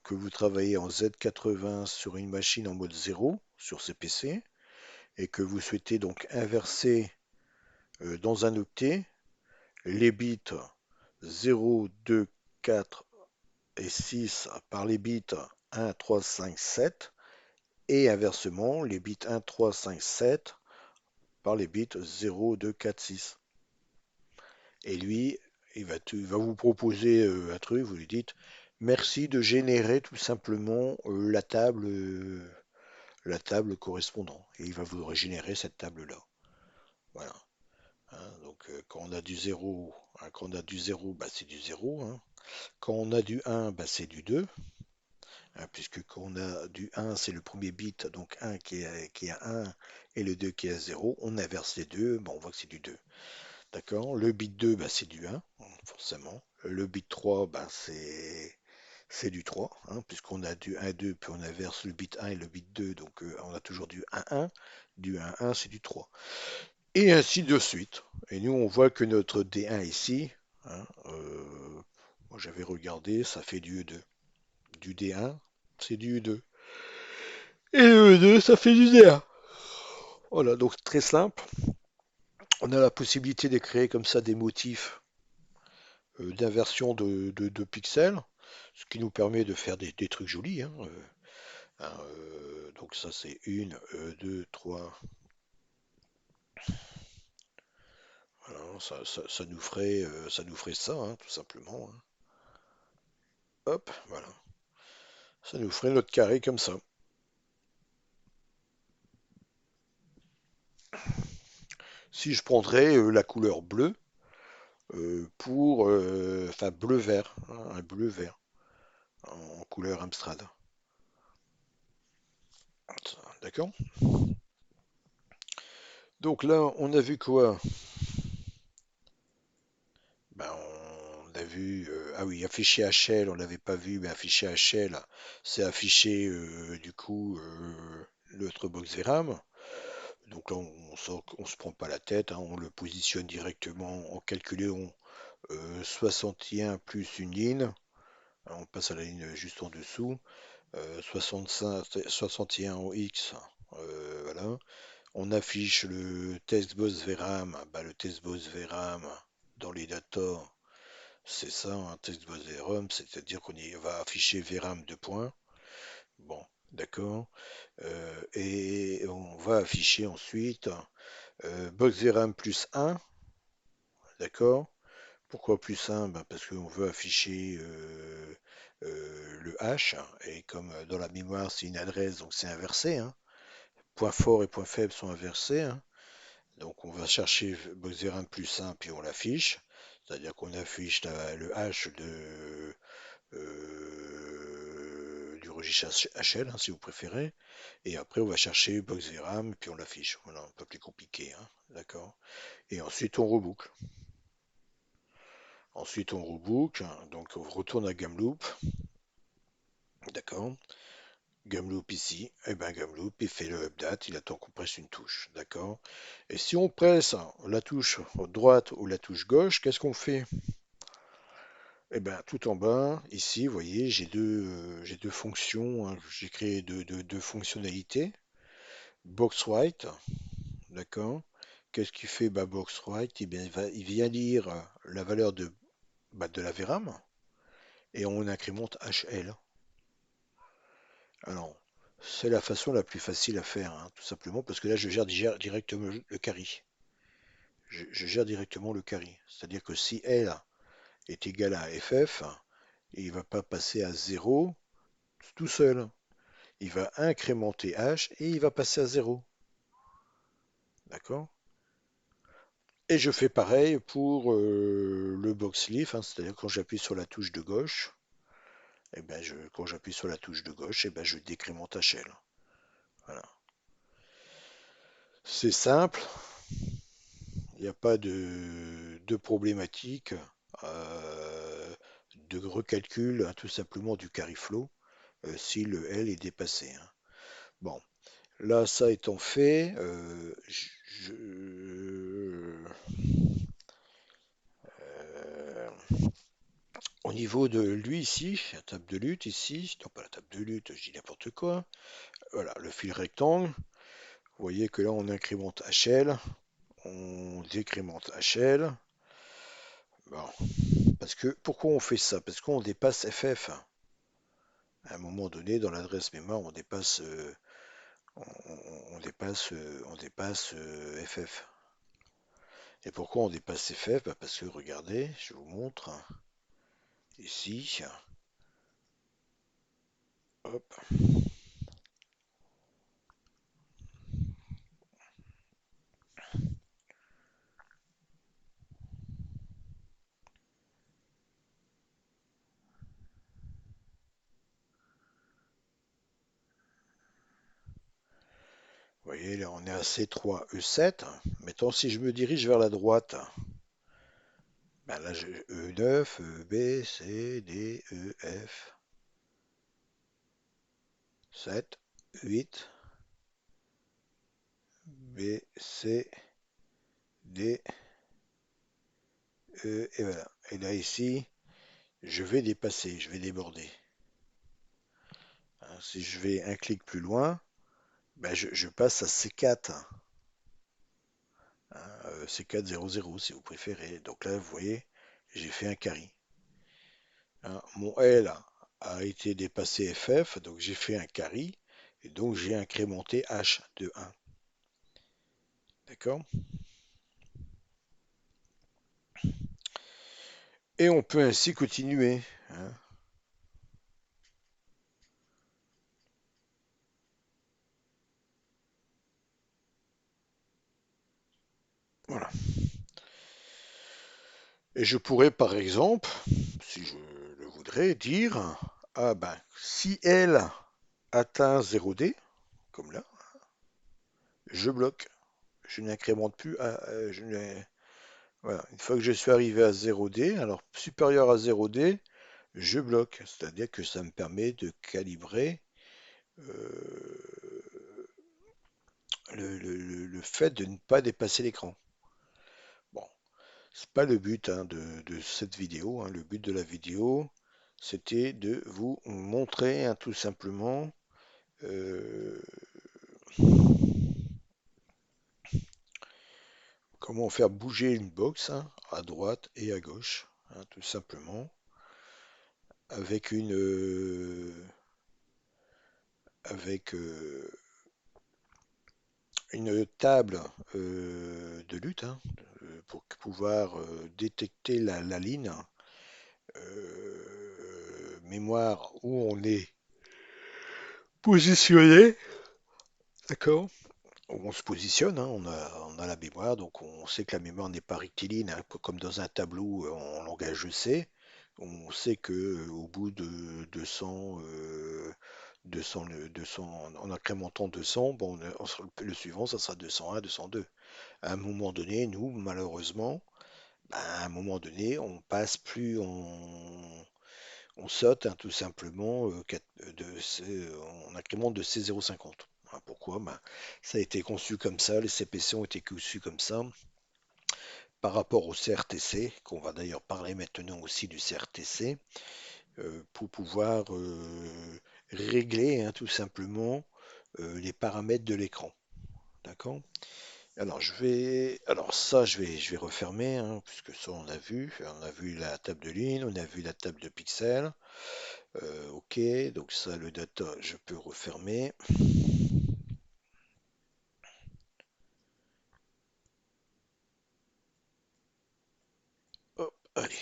que vous travaillez en Z80 sur une machine en mode 0 sur CPC et que vous souhaitez donc inverser dans un octet les bits 0, 2, 4 et 6 par les bits 1, 3, 5, 7, et inversement, les bits 1, 3, 5, 7 par les bits 0, 2, 4, 6. Et lui, il va vous proposer un truc, vous lui dites merci de générer tout simplement la table correspondant. Et il va vous régénérer cette table-là. Voilà. Hein, donc quand on a du 0, hein, quand on a du 0, bah, c'est du 0. Hein. Quand on a du 1, bah, c'est du 2. Hein, puisque quand on a du 1, c'est le premier bit, donc 1 qui est à 1 et le 2 qui est à 0. On inverse les deux, bah, on voit que c'est du 2. D'accord? Le bit 2, bah, c'est du 1, forcément. Le bit 3, bah, c'est du 3, hein, puisqu'on a du 1, 2, puis on inverse le bit 1 et le bit 2, donc on a toujours du 1, 1. Du 1, 1, c'est du 3. Et ainsi de suite. Et nous, on voit que notre D1 ici, hein, moi j'avais regardé, ça fait du E2. Du D1, c'est du E2. Et le E2, ça fait du D1. Voilà, donc très simple. On a la possibilité de créer comme ça des motifs d'inversion de pixels, ce qui nous permet de faire des trucs jolis. Hein, donc ça c'est une, deux, trois. Voilà, ça nous ferait ça, hein, tout simplement. Hein. Hop, voilà. Ça nous ferait notre carré comme ça. Si je prendrais la couleur bleue pour, enfin bleu-vert, hein, un bleu-vert en couleur Amstrad. D'accord? Donc là, on a vu quoi? Ben, on a vu, ah oui, affiché HL, on l'avait pas vu, mais affiché HL, c'est affiché du coup l'autre box VRAM. Donc là, on se prend pas la tête, hein, on le positionne directement en calculant 61 plus une ligne. Alors, on passe à la ligne juste en dessous. 65, 61 en X. Voilà. On affiche le test boss VRAM. Bah, le test boss VRAM dans les datas, c'est ça, un test boss VRAM, c'est-à-dire qu'on y va afficher VRAM 2 points. Bon, d'accord. Et on va afficher ensuite box VRAM plus 1, d'accord. Pourquoi plus 1? Ben parce qu'on veut afficher le H, et comme dans la mémoire c'est une adresse, donc c'est inversé. Hein. Point fort et point faible sont inversés. Hein. Donc on va chercher Boxeram plus 1, puis on l'affiche. C'est-à-dire qu'on affiche le H du registre HL, hein, si vous préférez. Et après on va chercher Boxeram, puis on l'affiche. Voilà, un peu plus compliqué. Hein. D'accord. Et ensuite on reboucle. Ensuite, on rebook, donc on retourne à Gameloop, d'accord. Gameloop ici, et bien Gameloop, il fait le update, il attend qu'on presse une touche, d'accord. Et si on presse la touche droite ou la touche gauche, qu'est-ce qu'on fait? Eh bien, tout en bas, ici, vous voyez, j'ai deux fonctions, hein, j'ai créé deux fonctionnalités. Box write, d'accord. Qu'est-ce qu'il fait bah, box write? Eh bien, il vient lire la valeur bah, de la VRAM et on incrémente HL. Alors, c'est la façon la plus facile à faire, hein, tout simplement, parce que là, je gère directement le carry. Je gère directement le carry. C'est-à-dire que si L est égal à FF, il ne va pas passer à 0 tout seul. Il va incrémenter H et il va passer à 0. D'accord? Et je fais pareil pour le box leaf, hein, c'est-à-dire quand j'appuie sur la touche de gauche, et ben quand j'appuie sur la touche de gauche, et ben je décrémente HL. Voilà. C'est simple, il n'y a pas de problématique de recalcul, hein, tout simplement du carry flow si le L est dépassé. Hein. Bon, là, ça étant fait, au niveau de lui ici, la table de lutte ici, non pas la table de lutte, je dis n'importe quoi. Voilà, le fil rectangle. Vous voyez que là, on incrémente HL, on décrémente HL. Bon, parce que pourquoi on fait ça? Parce qu'on dépasse FF. À un moment donné, dans l'adresse mémoire, on dépasse FF. Et pourquoi on dépasse FF? Bah, parce que regardez, je vous montre ici. Hop, vous voyez, là on est à C3, E7. Maintenant, si je me dirige vers la droite, ben là j'ai E9, EB, C, D, E, F, 7, 8, B, C, D, E, et voilà. Et là ici, je vais dépasser, je vais déborder. Hein, si je vais un clic plus loin, ben je passe à C4. Hein, C400 si vous préférez. Donc là, vous voyez, j'ai fait un carry. Hein, mon L a été dépassé FF, donc j'ai fait un carry, et donc j'ai incrémenté H de 1. D'accord? Et on peut ainsi continuer. Hein. Voilà. Et je pourrais par exemple, si je le voudrais, dire, ah ben, si L atteint 0D, comme là, je bloque. Je n'incrémente plus. Voilà. Une fois que je suis arrivé à 0D, alors supérieur à 0D, je bloque. C'est-à-dire que ça me permet de calibrer le fait de ne pas dépasser l'écran. Bon, c'est pas le but hein, de cette vidéo. Hein. Le but de la vidéo, c'était de vous montrer hein, tout simplement euh, comment faire bouger une box hein, à droite et à gauche, hein, tout simplement, avec une table de lutte hein, pour pouvoir détecter la ligne mémoire où on est positionné, d'accord? Où on se positionne, hein, on a la mémoire, donc on sait que la mémoire n'est pas rectiligne, hein, comme dans un tableau en langage C. On sait que au bout de 200, 200, en incrémentant 200, bon, le suivant, ça sera 201, 202. À un moment donné, nous, malheureusement, ben, à un moment donné, on passe plus, on saute hein, tout simplement on incrémente de C050. Hein, pourquoi? Ben, ça a été conçu comme ça, les CPC ont été conçus comme ça par rapport au CRTC, qu'on va d'ailleurs parler maintenant aussi du CRTC, pour pouvoir régler hein, tout simplement les paramètres de l'écran. D'accord? Alors ça, je vais refermer, hein, puisque ça on a vu. On a vu la table de ligne, on a vu la table de pixels. Ok, donc ça, le data, je peux refermer. Hop, allez.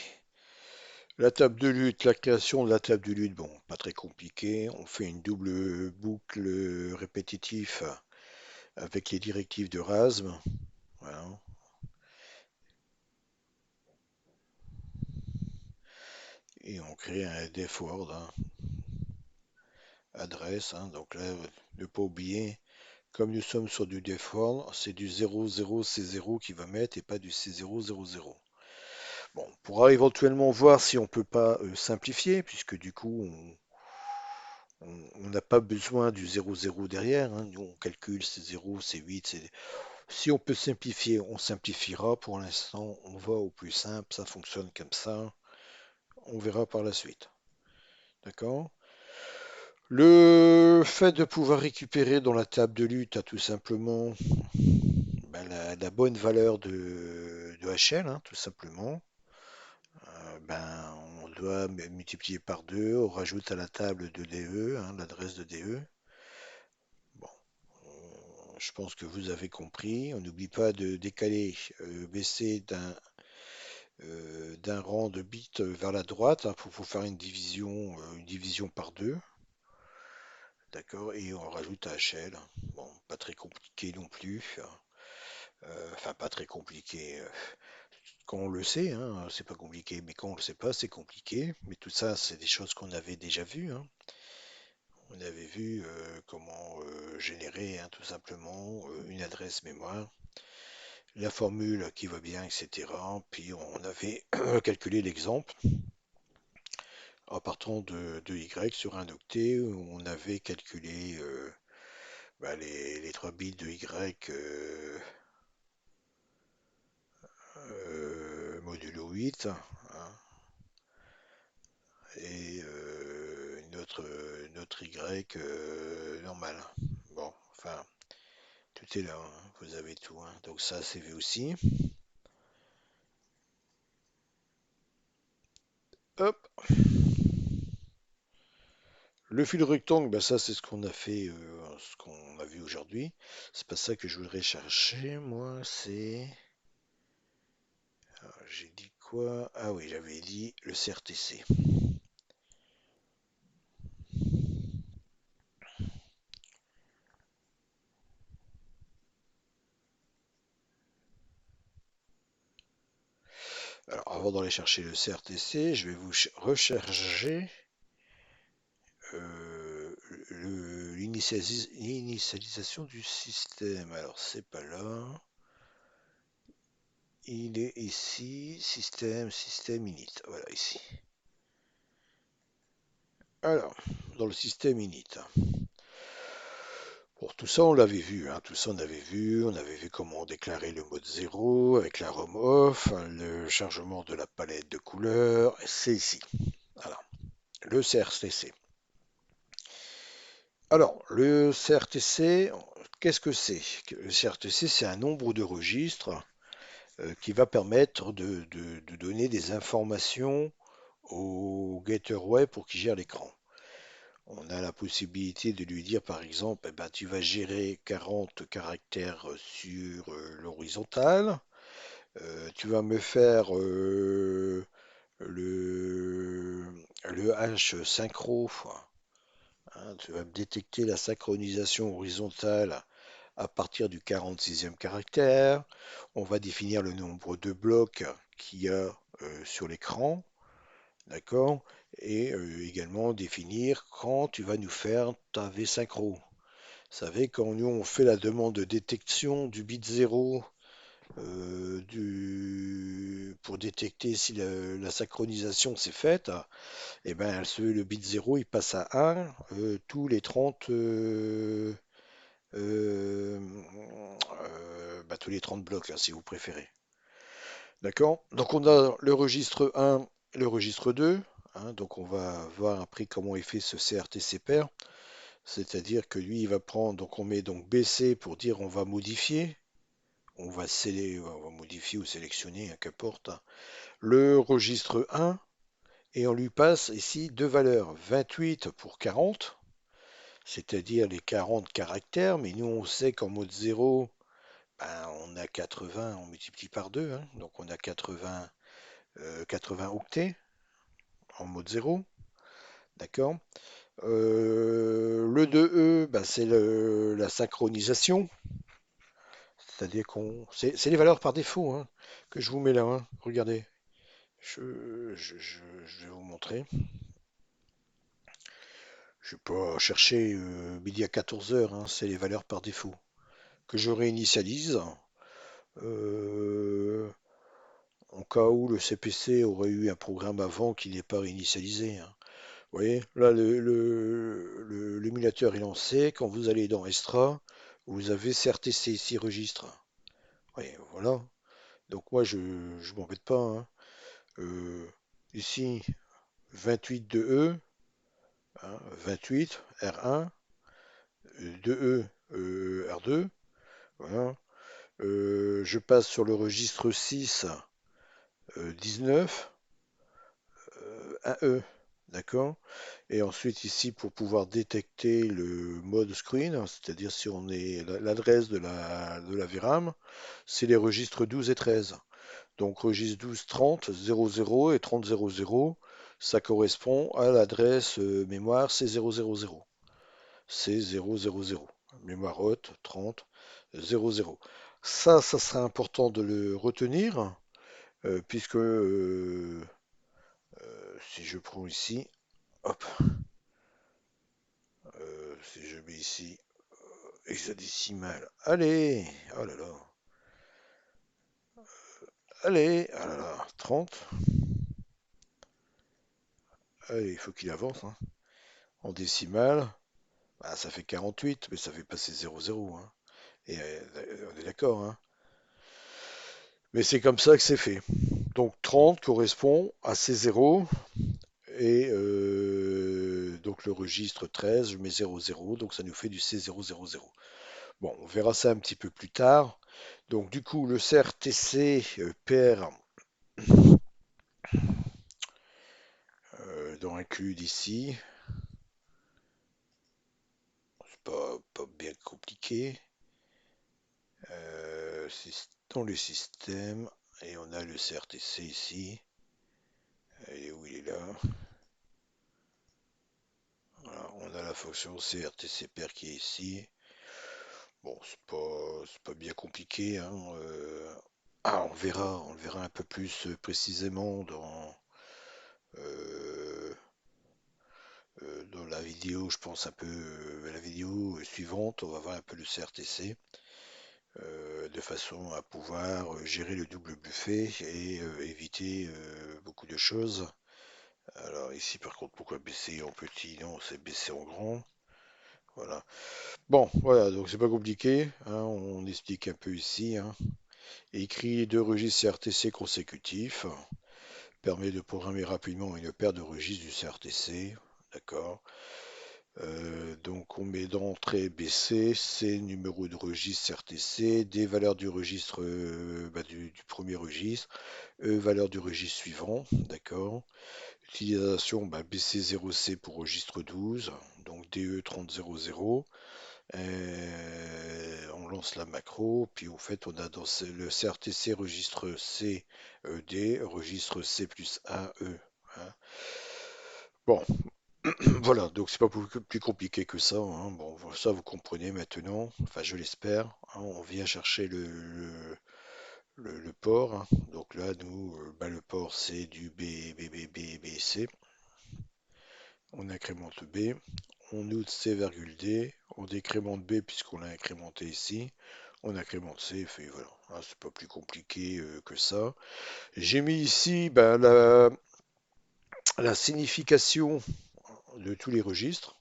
La table de lutte, la création de la table de lutte, bon, pas très compliqué. On fait une double boucle répétitive avec les directives de RASM. Voilà. Et on crée un def-word, hein, adresse. Hein. Donc là, ne pas oublier, comme nous sommes sur du def-word, c'est du 00C0 qui va mettre et pas du C000. Bon, on pourra éventuellement voir si on peut pas simplifier, puisque du coup, on n'a pas besoin du 00 derrière. Hein. Nous, on calcule c'est 0, c'est 8. Si on peut simplifier, on simplifiera. Pour l'instant, on va au plus simple. Ça fonctionne comme ça. On verra par la suite. D'accord? Le fait de pouvoir récupérer dans la table de lutte, tout simplement ben, la bonne valeur de HL, hein, tout simplement. Ben, doit multiplier par 2, on rajoute à la table de DE, hein, l'adresse de DE. Bon, je pense que vous avez compris. On n'oublie pas de décaler, baisser d'un rang de bits vers la droite, hein, pour faire une division par 2. D'accord, et on rajoute à HL. Bon, pas très compliqué non plus. Enfin, pas très compliqué. Quand on le sait, hein, c'est pas compliqué, mais quand on le sait pas, c'est compliqué. Mais tout ça, c'est des choses qu'on avait déjà vues, hein. On avait vu comment générer, hein, tout simplement une adresse mémoire, la formule qui va bien, etc. Puis on avait calculé l'exemple en partant de Y sur un octet où on avait calculé les 3 bits de Y modulo 8, hein, et notre Y normal. Bon, enfin, tout est là, hein, vous avez tout, hein. Donc ça, c'est vu aussi. Hop, le fil rectangle, bah ça c'est ce qu'on a fait, ce qu'on a vu aujourd'hui. C'est pas ça que je voudrais chercher, moi, c'est... J'ai dit quoi? Ah oui, j'avais dit le CRTC. Alors, avant d'aller chercher le CRTC, je vais vous recharger l'initialisation du système. Alors, c'est pas là. Il est ici, système init. Voilà, ici. Alors, dans le système init. Pour tout ça, on l'avait vu, hein, tout ça, on avait vu comment déclarer le mode 0 avec la ROM off, hein, le chargement de la palette de couleurs, c'est ici. Voilà, le CRTC. Alors, le CRTC, qu'est-ce que c'est? Le CRTC, c'est un nombre de registres qui va permettre de donner des informations au getter web pour qu'il gère l'écran. On a la possibilité de lui dire, par exemple, eh ben, tu vas gérer 40 caractères sur l'horizontale, tu vas me faire le, le hash synchro, hein, tu vas me détecter la synchronisation horizontale à partir du 46e caractère. On va définir le nombre de blocs qu'il y a sur l'écran, d'accord? Et également définir quand tu vas nous faire ta V-synchro. Vous savez, quand nous on fait la demande de détection du bit 0 pour détecter si la synchronisation s'est faite, et ben le bit 0 il passe à 1 tous les 30 euh, tous les 30 blocs, là, si vous préférez. D'accord? Donc on a le registre 1 et le registre 2, hein. Donc on va voir après comment il fait ce CRTC pair. C'est-à-dire que lui, il va prendre, donc on met donc BC pour dire on va modifier. On va modifier ou sélectionner, hein, qu'importe, hein, le registre 1, et on lui passe ici deux valeurs, 28 pour 40, c'est-à-dire les 40 caractères, mais nous on sait qu'en mode 0, ben, on a 80, on multiplie par 2, hein, donc on a 80 octets en mode 0, d'accord. Le 2E, ben, c'est la synchronisation, c'est-à-dire c'est les valeurs par défaut, hein, que je vous mets là, hein. Regardez, je vais vous montrer. Je vais pas chercher midi à 14 heures, hein, c'est les valeurs par défaut que je réinitialise. euh, En cas où le CPC aurait eu un programme avant qui n'est pas réinitialisé, hein. Vous voyez, là, l'émulateur est lancé. Quand vous allez dans Extra, vous avez CRTC ici, registre. Oui, voilà. Donc moi, je ne m'embête pas, hein. Euh, Ici, 28 de E, hein, 28, R1, 2E, R2. Voilà. Je passe sur le registre 6, 19, un E, d'accord? Et ensuite ici pour pouvoir détecter le mode screen, hein, c'est-à-dire si on est l'adresse de la VRAM, c'est les registres 12 et 13. Donc registre 12 30 00 et 30 00, ça correspond à l'adresse mémoire C000. C000. Mémoire haute 30 00. Ça serait important de le retenir, puisque si je prends ici, hop, si je mets ici hexadécimal, allez, oh là là, allez, ah là là, 30, allez, il faut qu'il avance, hein. En décimale, bah, ça fait 48, mais ça fait passer 00, hein. Et on est d'accord, hein. Mais c'est comme ça que c'est fait. Donc 30 correspond à ces 0 et donc le registre 13, je mets 00, donc ça nous fait du C000. Bon, on verra ça un petit peu plus tard. Donc du coup, le CRTC perd dans include ici. C'est pas bien compliqué. C'est dans le système et on a le CRTC ici. Et où il est là? Voilà, on a la fonction CRTC pair qui est ici. Bon, c'est pas bien compliqué, hein. On le verra un peu plus précisément euh, dans la vidéo, je pense un peu la vidéo suivante. On va voir un peu le CRTC de façon à pouvoir gérer le double buffet et éviter beaucoup de choses. Alors ici, par contre, pourquoi baisser en petit? Non, c'est baisser en grand. Voilà. Bon, voilà, donc c'est pas compliqué, hein, on explique un peu ici, hein. Écrit deux registres CRTC consécutifs, permet de programmer rapidement une paire de registres du CRTC, d'accord. Donc on met d'entrée BC, C numéro de registre CRTC, D valeur du registre du premier registre, E valeur du registre suivant, d'accord. Utilisation BC0C pour registre 12, donc DE 3000. On lance la macro, puis en fait on a dans le CRTC registre C D, registre C plus 1 E, hein. Bon, voilà, donc c'est pas plus compliqué que ça, hein. Bon, ça vous comprenez maintenant, enfin je l'espère, hein. On vient chercher le port, hein. Donc là nous, le port c'est du C. On incrémente B, on ouvre C virgule D, on décrémente B puisqu'on l'a incrémenté ici, on incrémente C, et voilà, hein, c'est pas plus compliqué que ça. J'ai mis ici la signification de tous les registres,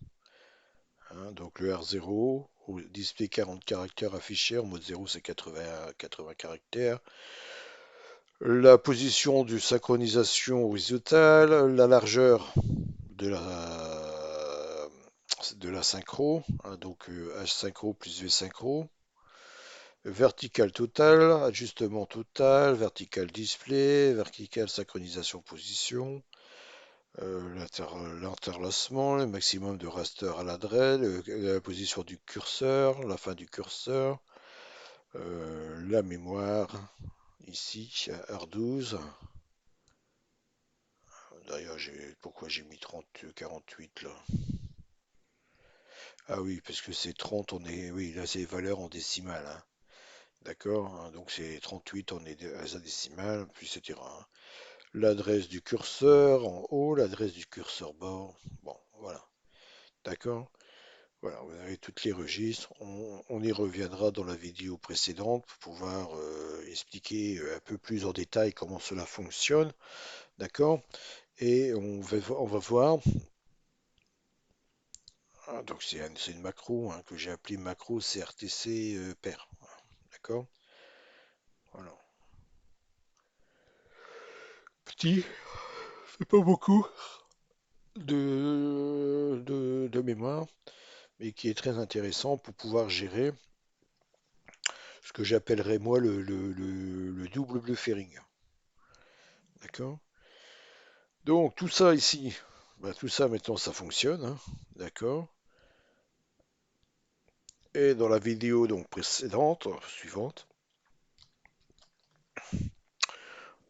hein, donc le R0, au display 40 caractères affichés, en mode 0 c'est 80 caractères, la position de synchronisation horizontale, la largeur de la synchro, hein, donc H synchro plus V synchro, vertical total, ajustement total, vertical display, vertical synchronisation position, l'interlacement, le maximum de raster à l'adresse, la position du curseur, la fin du curseur, la mémoire, ici, R12. D'ailleurs, pourquoi j'ai mis 30, 48 là? Ah oui, parce que c'est 30, oui, là c'est les valeurs en décimales, hein. D'accord, hein, donc c'est 38 en hexadécimal, puis etc, hein. L'adresse du curseur en haut, l'adresse du curseur bas. Bon, voilà. D'accord? Voilà, vous avez tous les registres. On y reviendra dans la vidéo précédente pour pouvoir expliquer un peu plus en détail comment cela fonctionne. D'accord? Et on va voir. Ah, donc c'est une macro, hein, que j'ai appelée macro CRTC pair. D'accord? Voilà. Petit, c'est pas beaucoup de mémoire, mais qui est très intéressant pour pouvoir gérer ce que j'appellerais moi le double bluffering. D'accord? Donc tout ça ici, bah, tout ça maintenant ça fonctionne, hein, d'accord. Et dans la vidéo donc précédente, suivante,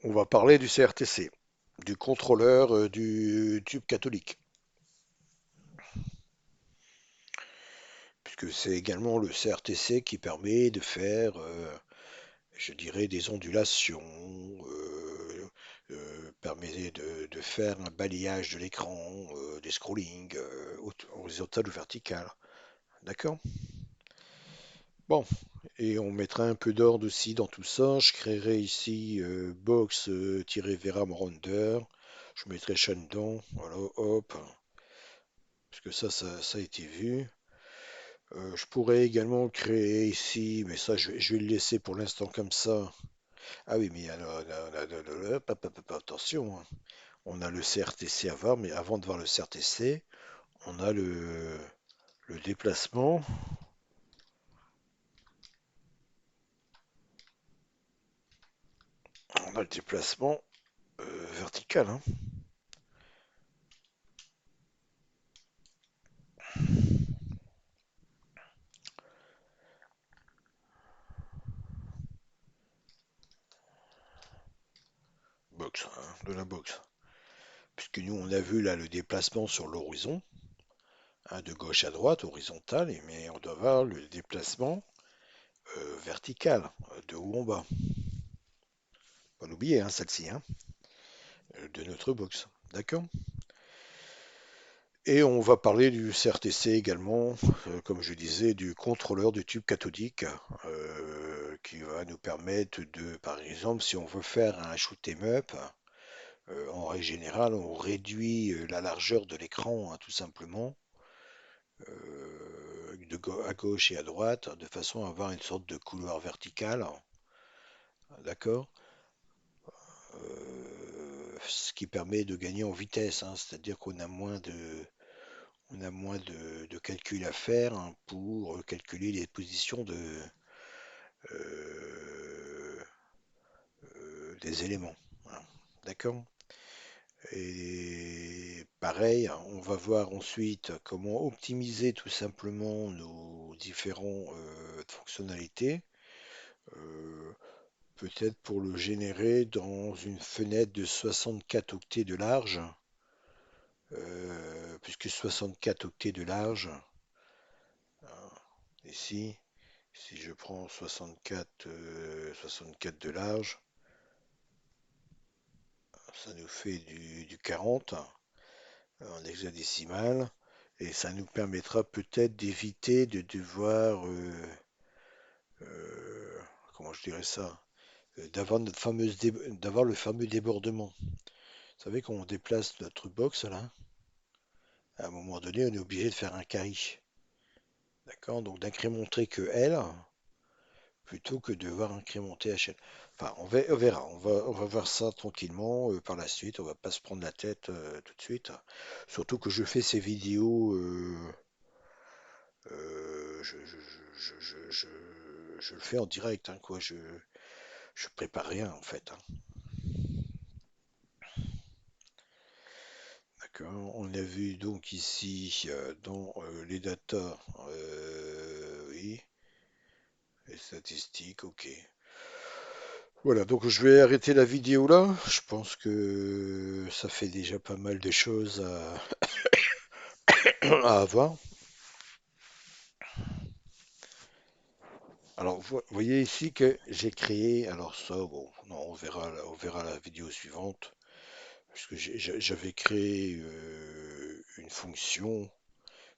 on va parler du CRTC, du contrôleur du tube cathodique, puisque c'est également le CRTC qui permet de faire, je dirais, des ondulations, permet de faire un balayage de l'écran, des scrollings, horizontal ou vertical. D'accord? Bon, et on mettra un peu d'ordre aussi dans tout ça. Je créerai ici box-veram render. Je mettrai ça dedans. Voilà, hop. Parce que ça a été vu. Je pourrais également créer ici, mais ça, je vais le laisser pour l'instant comme ça. Ah oui, mais alors, attention, hein. On a le CRTC à voir, mais avant de voir le CRTC, on a le déplacement. On a le déplacement vertical, hein. Box, hein, de la box. Puisque nous, on a vu là le déplacement sur l'horizon, hein, de gauche à droite, horizontal, mais on doit voir le déplacement vertical, de haut en bas. Pas l'oublier, hein, celle-ci, hein, de notre box. D'accord? Et on va parler du CRTC également, comme je disais, du contrôleur du tube cathodique, qui va nous permettre de, par exemple, si on veut faire un shoot 'em up, en règle générale, on réduit la largeur de l'écran, hein, tout simplement, à gauche et à droite, de façon à avoir une sorte de couloir vertical, d'accord? Ce qui permet de gagner en vitesse, hein, c'est-à-dire qu'on a moins de calculs à faire, hein, pour calculer les positions euh, des éléments, hein, d'accord? Et pareil, on va voir ensuite comment optimiser tout simplement nos différentes fonctionnalités. Euh, Peut-être pour le générer dans une fenêtre de 64 octets de large, puisque 64 octets de large, hein, ici, si je prends 64 de large, ça nous fait du 40 en hexadécimal, et ça nous permettra peut-être d'éviter de devoir, euh, comment je dirais ça, d'avoir le fameux débordement. Vous savez, quand on déplace notre box là, à un moment donné, on est obligé de faire un carry. D'accord? Donc d'incrémenter que L plutôt que de devoir incrémenter HL. Enfin, on verra. On va voir ça tranquillement par la suite. On va pas se prendre la tête tout de suite. Surtout que je fais ces vidéos. Je le fais en direct, hein, quoi. Je prépare rien en fait, hein. D'accord. On a vu donc ici dans les datas, oui, les statistiques, ok. Voilà, donc je vais arrêter la vidéo là. Je pense que ça fait déjà pas mal de choses à avoir. Alors, vous voyez ici que j'ai créé, alors ça, bon, non, on verra la vidéo suivante, puisque j'avais créé une fonction,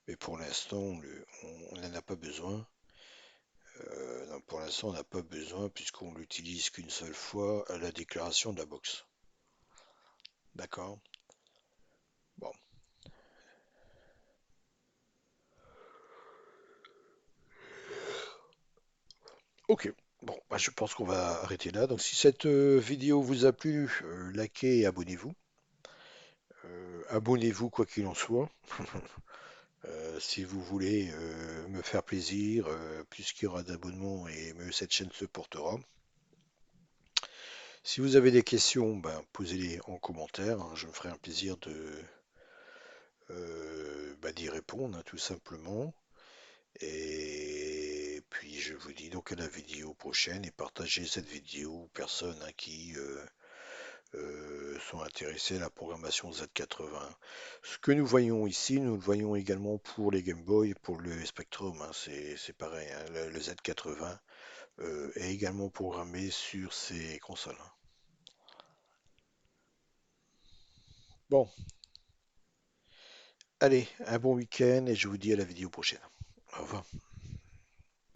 mais pour l'instant, on n'en a pas besoin. Non, pour l'instant, on n'a pas besoin, puisqu'on l'utilise qu'une seule fois à la déclaration de la box. D'accord? Bon, ok. Bon, bah, je pense qu'on va arrêter là. Donc, si cette vidéo vous a plu, likez et abonnez-vous. Abonnez-vous quoi qu'il en soit. Si vous voulez me faire plaisir, plus qu'il y aura d'abonnements et mieux cette chaîne se portera. Si vous avez des questions, ben, posez-les en commentaire, hein. Je me ferai un plaisir d'y répondre, hein, tout simplement. Et puis je vous dis donc à la vidéo prochaine et partagez cette vidéo aux personnes, hein, qui sont intéressées à la programmation Z80. Ce que nous voyons ici, nous le voyons également pour les Game Boy et pour le Spectrum, hein. C'est pareil, hein. Le Z80 est également programmé sur ces consoles, hein. Bon, allez, un bon week-end et je vous dis à la vidéo prochaine. Au revoir.